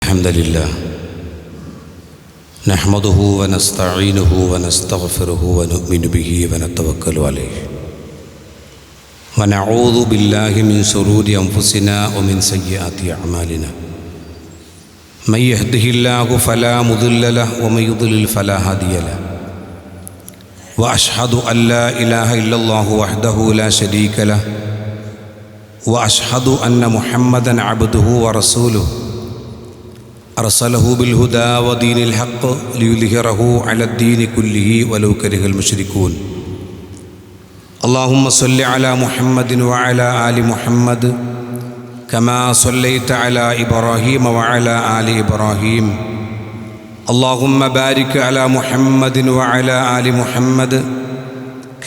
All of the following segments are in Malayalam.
الحمد لله نحمده ونستعينه ونستغفره ونؤمن به ونتوكل عليه ونعوذ بالله من شرور أنفسنا ومن سيئات أعمالنا من يهده الله فلا مضل له ومن يضلل فلا هادي له وأشهد أن لا إله إلا الله وحده لا شريك له وأشهد أن محمدًا عبده ورسوله أرسله بالهدى ودين الحق ليظهره على الدين كله ولو كره المشركون اللهم صل على محمد وعلى آل محمد كما صليت على إبراهيم وعلى آل إبراهيم اللهم بارك على محمد وعلى آل محمد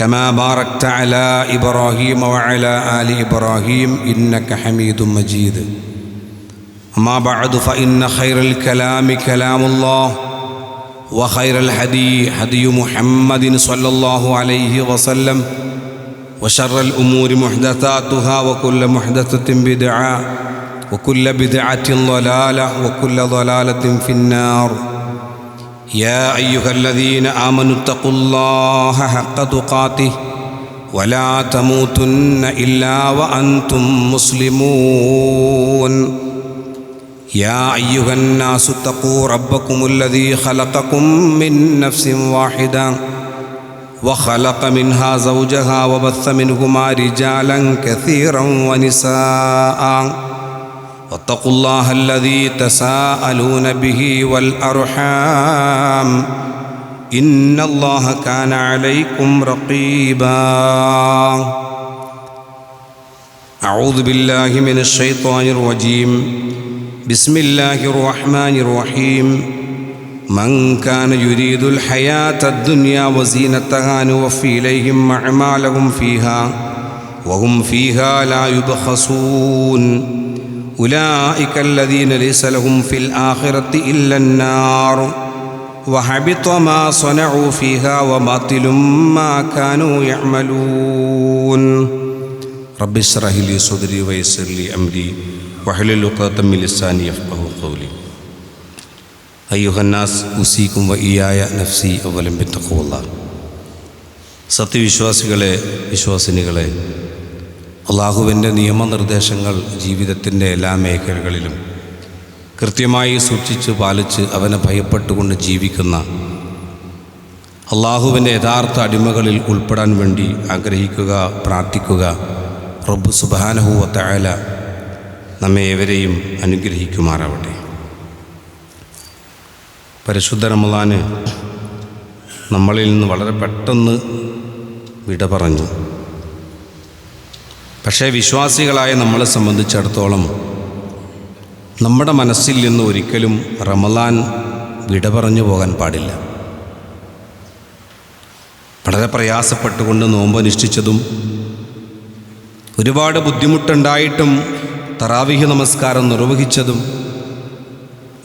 كما باركت على إبراهيم وعلى آل إبراهيم إنك حميد مجيد أما بعد فإن خير الكلام كلام الله وخير الهدي هدي محمد صلى الله عليه وسلم وشر الأمور محدثاتها وكل محدثة بدعة وكل بدعة ضلالة وكل ضلالة في النار يا أيها الذين آمنوا اتقوا الله حق تقاته ولا تموتن إلا وأنتم مسلمون يا أيها الناس اتقوا ربكم الذي خلقكم من نفس واحدة وخلق منها زوجها وبث منهما رجالا كثيرا ونساء واتقوا الله الذي تساءلون به والأرحام إن الله كان عليكم رقيبا أعوذ بالله من الشيطان الرجيم بسم الله الرحمن الرحيم من كان يريد الحياة الدنيا وزينتها نوفي إليهم أعمالهم فيها وهم فيها لا يبخسون أولئك الذين ليس لهم في الآخرة إلا النار وحبط ما صنعوا فيها وباطل ما كانوا يعملون رب اشرح لي صدري ويسر لي أمري واحلل عقدة من لساني يفقهوا قولي أيها الناس أوصيكم وإياي نفسي أولا بتقوى الله സത്യവിശ്വാസികളെ വിശ്വാസിനികളെ അള്ളാഹുവിൻ്റെ നിയമനിർദ്ദേശങ്ങൾ ജീവിതത്തിൻ്റെ എല്ലാ മേഖലകളിലും കൃത്യമായി സൂക്ഷിച്ച് പാലിച്ച് അവനെ ഭയപ്പെട്ടുകൊണ്ട് ജീവിക്കുന്ന അള്ളാഹുവിൻ്റെ യഥാർത്ഥ അടിമകളിൽ ഉൾപ്പെടാൻ വേണ്ടി ആഗ്രഹിക്കുക, പ്രാർത്ഥിക്കുക. റബ്ബ് സുബ്ഹാനഹു വ തആല നമ്മെ ഏവരെയും അനുഗ്രഹിക്കുമാറാവട്ടെ. പരിശുദ്ധ റമളാന് നമ്മളിൽ നിന്ന് വളരെ പെട്ടെന്ന് വിട പറഞ്ഞു. പക്ഷേ വിശ്വാസികളായ നമ്മളെ സംബന്ധിച്ചിടത്തോളം നമ്മുടെ മനസ്സിൽ നിന്ന് ഒരിക്കലും റമളാൻ വിട പറഞ്ഞു പോകാൻ പാടില്ല. വളരെ പ്രയാസപ്പെട്ടുകൊണ്ട് നോമ്പനുഷ്ഠിച്ചതും ഒരുപാട് ബുദ്ധിമുട്ടുണ്ടായിട്ടും തറാവീഹ് നമസ്കാരം നിർവഹിച്ചതും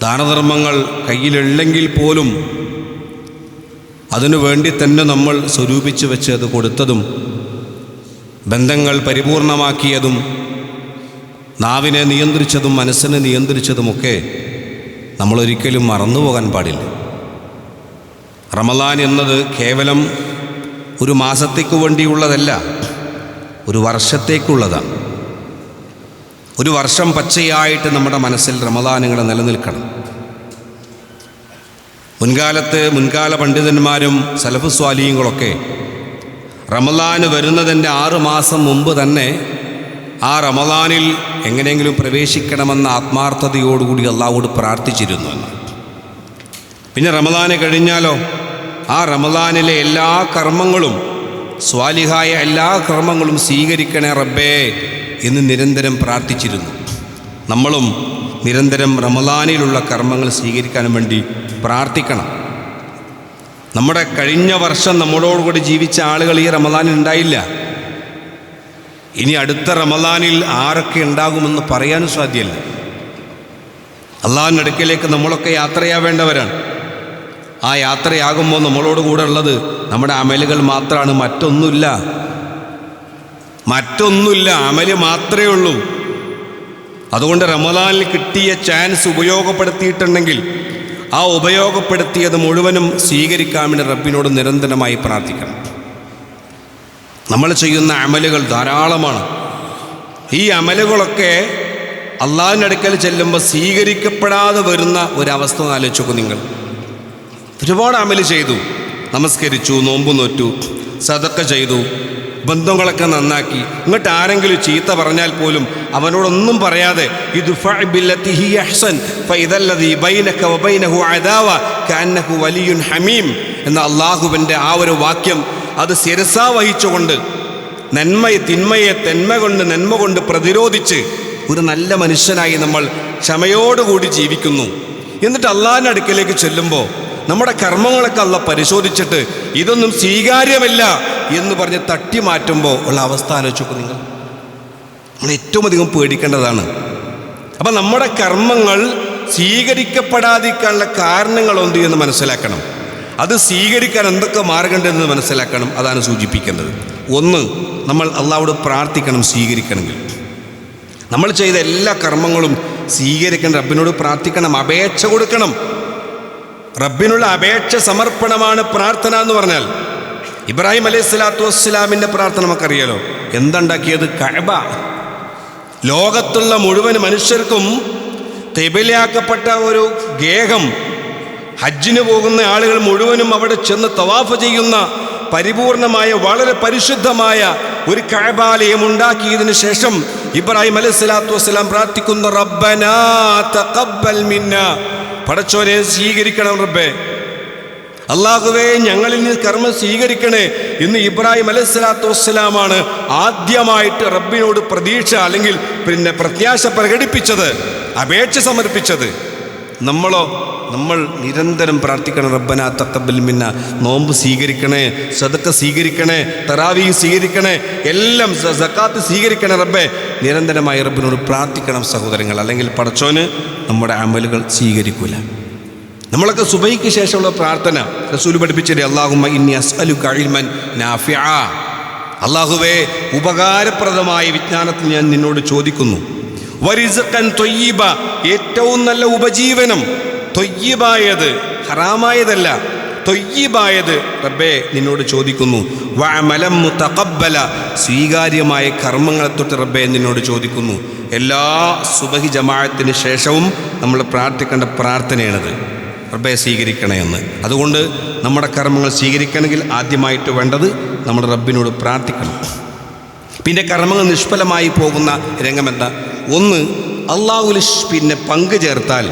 ദാനധർമ്മങ്ങൾ കയ്യിലുണ്ടെങ്കിൽ പോലും അതിനു വേണ്ടി തന്നെ നമ്മൾ സ്വരൂപിച്ച് വെച്ച് അത് കൊടുത്തതും ബന്ധങ്ങൾ പരിപൂർണമാക്കിയതും നാവിനെ നിയന്ത്രിച്ചതും മനസ്സിനെ നിയന്ത്രിച്ചതുമൊക്കെ നമ്മളൊരിക്കലും മറന്നുപോകാൻ പാടില്ല. റമളാൻ എന്നത് കേവലം ഒരു മാസത്തേക്ക് വേണ്ടിയുള്ളതല്ല, ഒരു വർഷത്തേക്കുള്ളതാണ്. ഒരു വർഷം പച്ചയായിട്ട് നമ്മുടെ മനസ്സിൽ റമളാനുകൾ നിലനിൽക്കണം. മുൻകാല പണ്ഡിതന്മാരും സലഫ് സ്വാലിഹീങ്ങളൊക്കെ റമളാന് വരുന്നതിൻ്റെ 6 മാസം മുമ്പ് തന്നെ ആ റമളാനിൽ എങ്ങനെയെങ്കിലും പ്രവേശിക്കണമെന്ന ആത്മാർത്ഥതയോടുകൂടി അള്ളാഹുവോട് പ്രാർത്ഥിച്ചിരുന്നു എന്ന്. പിന്നെ റമളാന് കഴിഞ്ഞാലോ ആ റമളാനിലെ എല്ലാ കർമ്മങ്ങളും, സ്വാലിഹായ എല്ലാ കർമ്മങ്ങളും സ്വീകരിക്കണേ റബ്ബേ എന്ന് നിരന്തരം പ്രാർത്ഥിച്ചിരുന്നു. നമ്മളും നിരന്തരം റമളാനിലുള്ള കർമ്മങ്ങൾ സ്വീകരിക്കാൻ വേണ്ടി പ്രാർത്ഥിക്കണം. നമ്മുടെ കഴിഞ്ഞ വർഷം നമ്മളോടുകൂടി ജീവിച്ച ആളുകൾ ഈ റമളാനിൽ ഉണ്ടായില്ല. ഇനി അടുത്ത റമളാനിൽ ആരൊക്കെ ഉണ്ടാകുമെന്ന് പറയാനും സാധ്യമല്ല. അള്ളാഹുവിൻ്റെ അടുക്കലേക്ക് നമ്മളൊക്കെ യാത്രയാവേണ്ടവരാണ്. ആ യാത്രയാകുമ്പോൾ നമ്മളോട് കൂടെ ഉള്ളത് നമ്മുടെ അമലുകൾ മാത്രമാണ്, മറ്റൊന്നുമില്ല. അമല് മാത്രമേ ഉള്ളൂ. അതുകൊണ്ട് റമദാനിൽ കിട്ടിയ ചാൻസ് ഉപയോഗപ്പെടുത്തിയിട്ടുണ്ടെങ്കിൽ ആ ഉപയോഗപ്പെടുത്തിയത് മുഴുവനും സ്വീകരിക്കാൻ വേണ്ടി റബ്ബിനോട് നിരന്തരമായി പ്രാർത്ഥിക്കണം. നമ്മൾ ചെയ്യുന്ന അമലുകൾ ധാരാളമാണ്. ഈ അമലുകളൊക്കെ അള്ളാഹുവിൻ്റെ അടുക്കൽ ചെല്ലുമ്പോൾ സ്വീകരിക്കപ്പെടാതെ വരുന്ന ഒരവസ്ഥ ആലോചിച്ച് നോക്കൂ നിങ്ങൾ. ഒരുപാട് അമല് ചെയ്തു, നമസ്കരിച്ചു, നോമ്പ് നോറ്റു, സദക്ക ചെയ്തു, ബന്ധങ്ങളൊക്കെ നന്നാക്കി, ഇങ്ങോട്ട് ആരെങ്കിലും ചീത്ത പറഞ്ഞാൽ പോലും അവനോടൊന്നും പറയാതെ എന്ന അള്ളാഹുവിൻ്റെ ആ ഒരു വാക്യം അത് ശിരസാ വഹിച്ചുകൊണ്ട് നന്മ കൊണ്ട് പ്രതിരോധിച്ച് ഒരു നല്ല മനുഷ്യനായി നമ്മൾ ക്ഷമയോടുകൂടി ജീവിക്കുന്നു. എന്നിട്ട് അള്ളാഹിൻ്റെ അടുക്കലേക്ക് ചെല്ലുമ്പോൾ നമ്മുടെ കർമ്മങ്ങളൊക്കെ അള്ളാഹ് പരിശോധിച്ചിട്ട് ഇതൊന്നും സ്വീകാര്യമല്ല എന്ന് പറഞ്ഞ് തട്ടി മാറ്റുമ്പോൾ ഉള്ള അവസ്ഥ ആലോചിച്ചു നിങ്ങൾ. നമ്മൾ ഏറ്റവും അധികം പേടിക്കേണ്ടതാണ്. അപ്പം നമ്മുടെ കർമ്മങ്ങൾ സ്വീകരിക്കപ്പെടാതിരിക്കാനുള്ള കാരണങ്ങളൊന്ത് എന്ന് മനസ്സിലാക്കണം. അത് സ്വീകരിക്കാൻ എന്തൊക്കെ മാർഗമുണ്ടെന്ന് മനസ്സിലാക്കണം. അതാണ് സൂചിപ്പിക്കേണ്ടത്. ഒന്ന്, നമ്മൾ അള്ളാഹുവോട് പ്രാർത്ഥിക്കണം. സ്വീകരിക്കണമെങ്കിൽ നമ്മൾ ചെയ്ത എല്ലാ കർമ്മങ്ങളും സ്വീകരിക്കണം. റബ്ബിനോട് പ്രാർത്ഥിക്കണം, അപേക്ഷ കൊടുക്കണം. റബ്ബിനുള്ള അപേക്ഷ സമർപ്പണമാണ് പ്രാർത്ഥന എന്ന് പറഞ്ഞാൽ. ഇബ്രാഹിം അലൈഹിസ്സലാത്തു വസ്സലാമിൻ്റെ പ്രാർത്ഥന നമുക്കറിയാലോ. എന്തുണ്ടാക്കിയത്? കഅബ. ലോകത്തുള്ള മുഴുവൻ മനുഷ്യർക്കും ഖിബലയാക്കപ്പെട്ട ഒരു ഗേഹം. ഹജ്ജിന് പോകുന്ന ആളുകൾ മുഴുവനും അവിടെ ചെന്ന് തവാഫ് ചെയ്യുന്ന പരിപൂർണമായ വളരെ പരിശുദ്ധമായ ഒരു കഅബാലയം ഉണ്ടാക്കിയതിനു ശേഷം ഇബ്രാഹിം അലൈഹിസ്സലാത്തു വസ്സലാം പ്രാർത്ഥിക്കുന്ന റബ്ബനാ തഖബ്ബൽ മിന്നാ, പടച്ചോനെ സ്വീകരിക്കണം റബ്ബേ, അല്ലാഹുവേ ഞങ്ങളിൽ നിന്ന് കർമ്മം സ്വീകരിക്കണേ എന്ന് ഇബ്രാഹിം അലൈഹിസ്സലാത്തു വസ്സലാമാണ് ആദ്യമായിട്ട് റബ്ബിനോട് പ്രതീക്ഷ അല്ലെങ്കിൽ പ്രത്യാശ പ്രകടിപ്പിച്ചത്, അപേക്ഷ സമർപ്പിച്ചത്. നമ്മൾ നിരന്തരം പ്രാർത്ഥിക്കണം, റബ്ബനാ തഖബ്ബൽ മിന്ന, നോമ്പ് സ്വീകരിക്കണേ, സദക്ക സ്വീകരിക്കണേ, തറാവീഹ് സ്വീകരിക്കണേ, എല്ലാം സക്കാത്ത് സ്വീകരിക്കണേ റബ്ബേ. നിരന്തരമായി റബ്ബിനോട് പ്രാർത്ഥിക്കണം സഹോദരങ്ങൾ. അല്ലെങ്കിൽ പടച്ചോന് നമ്മുടെ അമലുകൾ സ്വീകരിക്കൂല. നമ്മളൊക്കെ സുബഹിക്ക് ശേഷമുള്ള പ്രാർത്ഥന റസൂൽ പഠിപ്പിച്ചത് അല്ലാഹുമ്മ ഇന്നി അസ്അലുക ഇൽമൻ നാഫിഅ, അല്ലാഹുവേ ഉപകാരപ്രദമായ വിജ്ഞാനത്തിൽ ഞാൻ നിന്നോട് ചോദിക്കുന്നു. വരിസ്ഖൻ ത്വയ്യിബ, ഏറ്റവും നല്ല ഉപജീവനം, ത്വയ്യിബായത്, ഹറാമായതല്ല, ത്വയ്യിബായത് റബ്ബേ നിന്നോട് ചോദിക്കുന്നു. വഅമലൻ മുതഖബ്ബല, സ്വീകാര്യമായ കർമ്മങ്ങളെ തൊട്ട് റബ്ബേ നിന്നോട് ചോദിക്കുന്നു. എല്ലാ സുബഹി ജമാഅത്തിന് ശേഷവും നമ്മൾ പ്രാർത്ഥിക്കേണ്ട പ്രാർത്ഥനയാണത്, റബ്ബേ സ്വീകരിക്കണേ എന്ന്. അതുകൊണ്ട് നമ്മുടെ കർമ്മങ്ങൾ സ്വീകരിക്കണമെങ്കിൽ ആദ്യമായിട്ട് വേണ്ടത് നമ്മൾ റബ്ബിനോട് പ്രാർത്ഥിക്കണം. പിന്നെ കർമ്മങ്ങൾ നിഷ്ഫലമായി പോകുന്ന രംഗമെന്താ? ഒന്ന്, അള്ളാഹുവിൽ പങ്കു ചേർത്താൽ,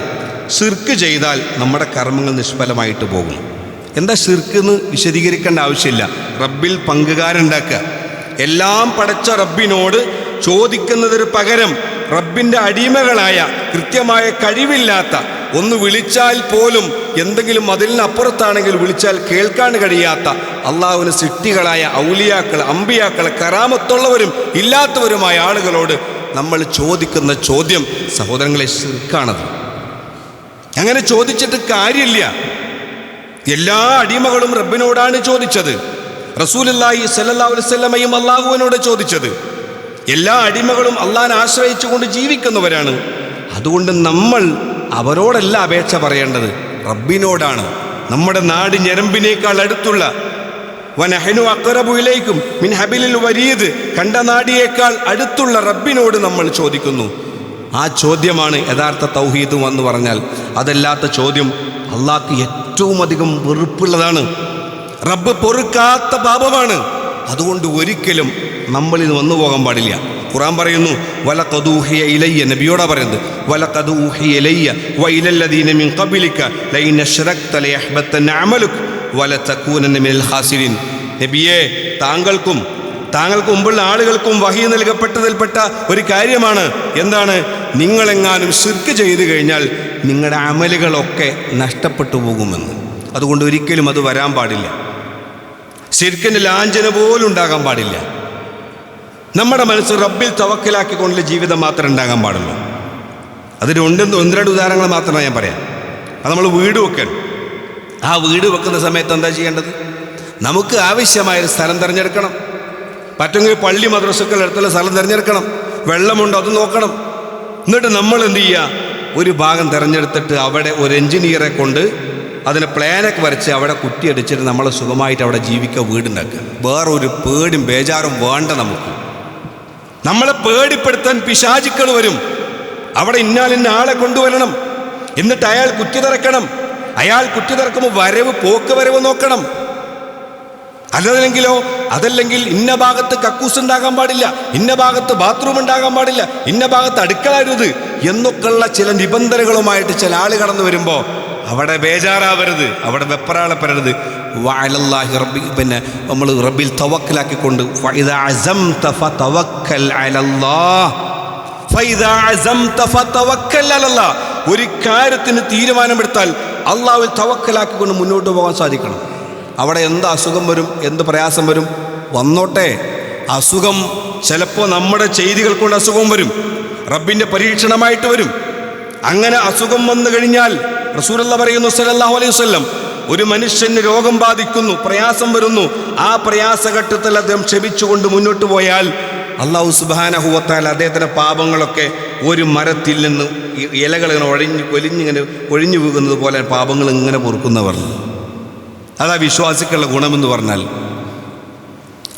ശിർക്ക് ചെയ്താൽ നമ്മുടെ കർമ്മങ്ങൾ നിഷ്ഫലമായിട്ട് പോകും. എന്താ ശിർക്ക് എന്ന് വിശദീകരിക്കേണ്ട ആവശ്യമില്ല. റബ്ബിൽ പങ്കുകാരുണ്ടാക്കുക, എല്ലാം പടച്ച റബ്ബിനോട് ചോദിക്കുന്നതിന് പകരം റബ്ബിൻ്റെ അടിമകളായ, കൃത്യമായ കഴിവില്ലാത്ത, ഒന്ന് വിളിച്ചാൽ പോലും എന്തെങ്കിലും അതിലിനപ്പുറത്താണെങ്കിൽ വിളിച്ചാൽ കേൾക്കാൻ കഴിയാത്ത അള്ളാഹുവിന് സൃഷ്ടികളായ ഔലിയാക്കൾ, അമ്പിയാക്കൾ, കറാമത്തുള്ളവരും ഇല്ലാത്തവരുമായ ആളുകളോട് നമ്മൾ ചോദിക്കുന്ന ചോദ്യം സഹോദരങ്ങളെ ശിർക്കാണത്. അങ്ങനെ ചോദിച്ചിട്ട് കാര്യമില്ല. എല്ലാ അടിമകളും റബ്ബിനോടാണ് ചോദിച്ചത്. റസൂലുള്ളാഹി സ്വല്ലല്ലാഹു അലൈഹി വസല്ലമയും അള്ളാഹുവിനോട് ചോദിച്ചത്. എല്ലാ അടിമകളും അള്ളാഹിനെ ആശ്രയിച്ചുകൊണ്ട് ജീവിക്കുന്നവരാണ്. അതുകൊണ്ട് നമ്മൾ അവരോടല്ല അപേക്ഷ പറയേണ്ടത്, റബ്ബിനോടാണ്. നമ്മുടെ നാട് ഞരമ്പിനേക്കാൾ അടുത്തുള്ള വനഹ്നു അഖ്റബു ഇലൈക്കും മിൻ ഹബിലിൽ വരീദ്, കണ്ട നാടിയേക്കാൾ അടുത്തുള്ള റബ്ബിനോട് നമ്മൾ ചോദിക്കുന്നു. ആ ചോദ്യമാണ് യഥാർത്ഥ തൗഹീദ് എന്ന് പറഞ്ഞാൽ. അതല്ലാത്ത ചോദ്യം അള്ളാഹ്ക്ക് ഏറ്റവും അധികം വെറുപ്പുള്ളതാണ്, റബ്ബ് പൊറുക്കാത്ത പാപമാണ്. അതുകൊണ്ട് ഒരിക്കലും നമ്മളിത് വന്നു പോകാൻ പാടില്ല. ഖുർആൻ പറയുന്നു വലഖദ് ഊഹിയ ഇലയ്യ, നബിയോടാ പറയുന്നത്, വലഖദ് ഊഹിയ ഇലയ്യ വഇലല്ലദീന മിൻ ഖബ്ലിക ലഇൻ അശ്റക്ത ലയഹ്ബതന്ന അമലുക വലതകൂനന്ന മിനൽ ഖാസിരീൻ. നബിയേ, താങ്കൾക്ക് മുമ്പുള്ള ആളുകൾക്കും വഹി നൽകപ്പെട്ടതിൽപ്പെട്ട ഒരു കാര്യമാണ്. എന്താണ്? നിങ്ങളെങ്ങാനും ശിർക്ക് ചെയ്തു കഴിഞ്ഞാൽ നിങ്ങളുടെ അമലുകളൊക്കെ നഷ്ടപ്പെട്ടു പോകുമെന്ന്. അതുകൊണ്ട് ഒരിക്കലും അത് വരാൻ പാടില്ല. ശിർക്കിൻ്റെ ലാഞ്ചന പോലും ഉണ്ടാകാൻ പാടില്ല. നമ്മുടെ മനസ്സ് റബ്ബിൽ തവക്കലാക്കിക്കൊണ്ടുള്ള ജീവിതം മാത്രമേ ഉണ്ടാകാൻ പാടുള്ളൂ. അതിന് ഒന്ന് രണ്ട് ഉദാഹരണങ്ങൾ മാത്രമേ ഞാൻ പറയാം. അത് നമ്മൾ വീട് വെക്കണം. ആ വീട് വെക്കുന്ന സമയത്ത് എന്താ ചെയ്യേണ്ടത്? നമുക്ക് ആവശ്യമായൊരു സ്ഥലം തിരഞ്ഞെടുക്കണം. പറ്റുമെങ്കിൽ പള്ളി മദ്രസകൾ അടുത്തുള്ള സ്ഥലം തിരഞ്ഞെടുക്കണം. വെള്ളമുണ്ടോ അത് നോക്കണം. എന്നിട്ട് നമ്മൾ എന്ത് ചെയ്യുക, ഒരു ഭാഗം തിരഞ്ഞെടുത്തിട്ട് അവിടെ ഒരു എഞ്ചിനീയറെ കൊണ്ട് അതിന് പ്ലാനൊക്കെ വരച്ച് അവിടെ കുറ്റിയടിച്ചിട്ട് നമ്മൾ സുഖമായിട്ട് അവിടെ ജീവിക്കുക, വീടുണ്ടാക്കുക. വേറൊരു പേടിയും ബേജാറും വേണ്ട നമുക്ക്. നമ്മളെ പേടിപ്പെടുത്താൻ പിശാചുക്കൾ വരും. അവിടെ ഇന്നാലിന്ന ആളെ കൊണ്ടുവരണം, എന്നിട്ട് അയാൾ കുറ്റി തിറക്കണം. അയാൾ കുറ്റി തിറക്കുമ്പോൾ വരവ് പോക്ക് വരവ് നോക്കണം. അതല്ലെങ്കിൽ ഇന്ന ഭാഗത്ത് കക്കൂസ് ഉണ്ടാകാൻ പാടില്ല, ഇന്ന ഭാഗത്ത് ബാത്റൂം ഉണ്ടാകാൻ പാടില്ല, ഇന്ന ഭാഗത്ത് അടുക്കളരുത് എന്നൊക്കെയുള്ള ചില നിബന്ധനകളുമായിട്ട് ചില ആൾ കടന്നു വരുമ്പോൾ അവിടെ ബേജാറാവരുത്, അവിടെ വെപ്പറാളപ്പെടരുത്. വഅലല്ലാഹി റബ്ബി, പിന്നെ നമ്മൾ റബ്ബിൽ തവക്കലാക്കിക്കൊണ്ട് ഫഇദാ അസംത ഫതവക്കൽ അലല്ലാഹ്, ഫഇദാ അസംത ഫതവക്കൽ അലല്ലാഹ്. ഒരു കാര്യത്തിന് തീരുമാനമെടുത്താൽ അള്ളാഹുവിൽ തവക്കലാക്കിക്കൊണ്ട് മുന്നോട്ട് പോകാൻ സാധിക്കണം. അവിടെ എന്ത് അസുഖം വരും, എന്ത് പ്രയാസം വരും, വന്നോട്ടെ. അസുഖം ചിലപ്പോൾ നമ്മുടെ ചെയ്തികൾ കൊണ്ട് അസുഖം വരും, റബ്ബിൻ്റെ പരീക്ഷണമായിട്ട് വരും. അങ്ങനെ അസുഖം വന്നു കഴിഞ്ഞാൽ റസൂലുള്ളാഹി പറയുന്നു സല്ലല്ലാഹു അലൈഹി വസല്ലം, ഒരു മനുഷ്യന് രോഗം ബാധിക്കുന്നു, പ്രയാസം വരുന്നു, ആ പ്രയാസഘട്ടത്തിൽ അദ്ദേഹം ക്ഷമിച്ചുകൊണ്ട് മുന്നോട്ട് പോയാൽ അല്ലാഹു സുബ്ഹാനഹു വ തആല അദ്ദേഹത്തിൻ്റെ പാപങ്ങളൊക്കെ ഒരു മരത്തിൽ നിന്ന് ഇലകൾ ഇങ്ങനെ ഒഴിഞ്ഞു വീകുന്നത് പോലെ പാപങ്ങൾ ഇങ്ങനെ പൊറുക്കുന്നവർ. അതാ വിശ്വാസിക്കുള്ള ഗുണമെന്ന് പറഞ്ഞാൽ.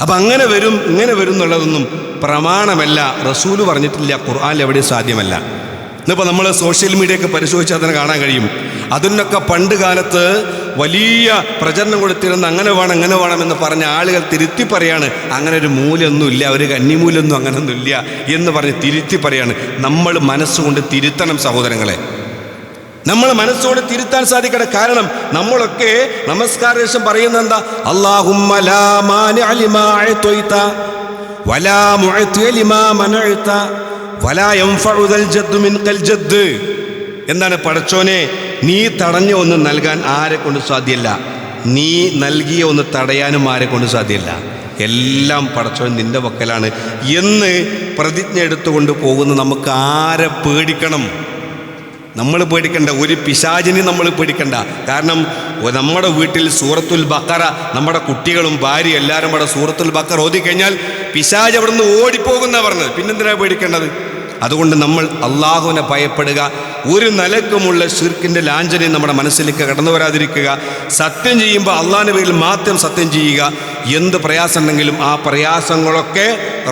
അപ്പം അങ്ങനെ വരും ഇങ്ങനെ വരും എന്നുള്ളതൊന്നും പ്രമാണമല്ല, റസൂല് പറഞ്ഞിട്ടില്ല, ഖുർആനിൽ എവിടെയും സാധ്യമല്ല. ഇന്നിപ്പോൾ നമ്മൾ സോഷ്യൽ മീഡിയ ഒക്കെ പരിശോധിച്ചാൽ അതിനെ കാണാൻ കഴിയും. അതിനൊക്കെ പണ്ട് കാലത്ത് വലിയ പ്രചരണം കൊടുത്തിരുന്ന അങ്ങനെ വേണം എന്ന് പറഞ്ഞ ആളുകൾ തിരുത്തി പറയാണ്, അങ്ങനെ ഒരു മൂല്യമൊന്നുമില്ല, ഒരു കന്നിമൂലൊന്നും അങ്ങനെയൊന്നുമില്ല എന്ന് പറഞ്ഞ് തിരുത്തി പറയാണ്. നമ്മൾ മനസ്സുകൊണ്ട് തിരുത്തണം സഹോദരങ്ങളെ, നമ്മൾ മനസ്സോടെ തിരുത്താൻ സാധിക്കണം. കാരണം നമ്മളൊക്കെ നമസ്കാര ശേഷം പറയുന്നത് എന്താ? അല്ലാഹുമ്മ ലാ മാനിഅ ലിമാ അഅ്തൈത വലാ മുഅ്തിയ ലിമാ മനഅ്ത വലാ യൻഫഉ ദൽ ജദ്ദു മിൻകൽ ജദ്ദ്. എന്താണ്? പടച്ചോനെ, നീ തടഞ്ഞ ഒന്ന് നൽകാൻ ആരെ കൊണ്ട് സാധ്യമല്ല, നീ നൽകിയ ഒന്ന് തടയാനും ആരെ കൊണ്ട് സാധ്യമല്ല. എല്ലാം പടച്ചോൻ നിന്റെ പക്കലാണ് എന്ന് പ്രതിജ്ഞ എടുത്തുകൊണ്ട് പോകുന്ന നമുക്ക് ആരെ പേടിക്കണം? നമ്മൾ പേടിക്കണ്ട, ഒരു പിശാചിനെ നമ്മൾ പേടിക്കണ്ട. കാരണം നമ്മുടെ വീട്ടിൽ സൂറത്തുൽ ബഖറ, നമ്മുടെ കുട്ടികളും ഭാര്യ എല്ലാവരും ഇവിടെ സൂറത്തുൽ ബഖറ ഓതിക്കഴിഞ്ഞാൽ പിശാച് അവിടെ നിന്ന് ഓടിപ്പോകുന്ന പറഞ്ഞത്. പിന്നെന്തിനാ പേടിക്കേണ്ടത്? അതുകൊണ്ട് നമ്മൾ അള്ളാഹുവിനെ ഭയപ്പെടുക, ഒരു നിലക്കുമുള്ള ശിർക്കിൻ്റെ ലാഞ്ചനയും നമ്മുടെ മനസ്സിലേക്ക് കടന്നു വരാതിരിക്കുക, സത്യം ചെയ്യുമ്പോൾ അള്ളാഹിൻ്റെ പേരിൽ മാത്രം സത്യം ചെയ്യുക. എന്ത് പ്രയാസം ഉണ്ടെങ്കിലും ആ പ്രയാസങ്ങളൊക്കെ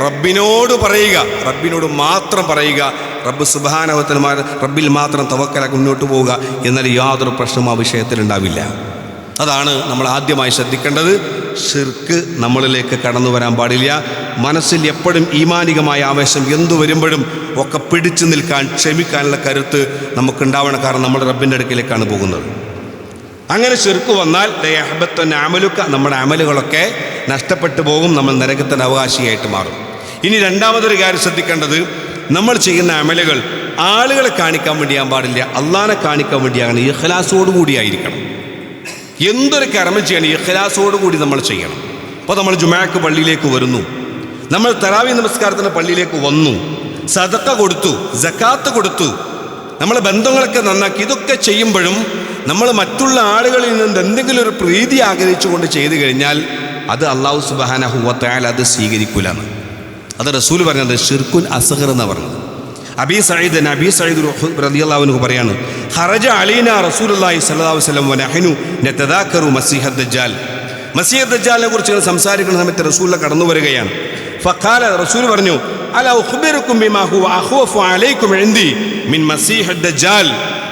റബ്ബിനോട് പറയുക, റബ്ബിനോട് മാത്രം പറയുക. റബ്ബ് സുബ്ഹാനഹു വ തആല റബ്ബിൽ മാത്രം തവക്കലാക്കി മുന്നോട്ട് പോവുക. എന്നാൽ യാതൊരു പ്രശ്നവും ആ വിഷയത്തിലുണ്ടാവില്ല. അതാണ് നമ്മൾ ആദ്യമായി ശ്രദ്ധിക്കേണ്ടത്. ശിർക്ക് നമ്മളിലേക്ക് കടന്നു വരാൻ പാടില്ല. മനസ്സിൽ എപ്പോഴും ഈമാനികമായ ആവേശം എന്തു വരുമ്പോഴും ഒക്കെ പിടിച്ചു നിൽക്കാൻ, ക്ഷമിക്കാനുള്ള കരുത്ത് നമുക്കുണ്ടാവണം. കാരണം നമ്മൾ റബ്ബിൻ്റെ അടുക്കിലേക്കാണ് പോകുന്നത്. അങ്ങനെ ശിർക്ക് വന്നാൽ അമലുക്ക, നമ്മുടെ അമലുകളൊക്കെ നഷ്ടപ്പെട്ടു പോകും, നമ്മൾ നരകത്തിൻ്റെ അവകാശിയായിട്ട് മാറും. ഇനി രണ്ടാമതൊരു കാര്യം ശ്രദ്ധിക്കേണ്ടത്, നമ്മൾ ചെയ്യുന്ന അമലുകൾ ആളുകളെ കാണിക്കാൻ വേണ്ടിയാൻ പാടില്ല, അള്ളാഹിനെ കാണിക്കാൻ വേണ്ടിയാണ്. ഇഖ്ലാസോടുകൂടിയായിരിക്കണം. എന്തൊരു കർമ്മം ചെയ്യണം ഇഖ്ലാസോടുകൂടി നമ്മൾ ചെയ്യണം. അപ്പോൾ നമ്മൾ ജുമാക്ക് പള്ളിയിലേക്ക് വരുന്നു, നമ്മൾ തറാവി നമസ്കാരത്തിന് പള്ളിയിലേക്ക് വന്നു, സദഖ കൊടുത്തു, സകാത്ത് കൊടുത്തു, നമ്മളെ ബന്ധങ്ങളൊക്കെ നന്നാക്കി. ഇതൊക്കെ ചെയ്യുമ്പോഴും നമ്മൾ മറ്റുള്ള ആളുകളിൽ നിന്ന് എന്തെങ്കിലും ഒരു പ്രീതി ആഗ്രഹിച്ചുകൊണ്ട് ചെയ്തു കഴിഞ്ഞാൽ അത് അല്ലാഹു സുബ്ഹാനഹു വ തആല അത് സ്വീകരിക്കൂലെന്ന്. അത് റസൂൽ പറഞ്ഞത് ഷിർക്കുൻ അസ്ഗർ എന്ന് പറഞ്ഞത്. അബീ സഈദ് റളിയല്ലാഹു അൻഹു പറയാണ്, ഖറജ അലൈനാ റസൂലുള്ളാഹി സ്വല്ലല്ലാഹു അലൈഹി വസല്ലം വനഹ്നു നതദാക്കറു മസീഹദ് ദജ്ജാൽ. മസീഹദ് ദജ്ജാലിനെ കുറിച്ച് സംസാരിക്കുന്ന സമയത്ത് റസൂൽ കടന്നു വരികയാണ്. ഫഖാല, റസൂൽ പറഞ്ഞു, അലാ ഉഖ്ബിറുക്കും ബിമാ ഹുവ അഖ്വഫു അലൈക്കും ഇൻദി മിൻ മസീഹദ് ദജ്ജാൽ.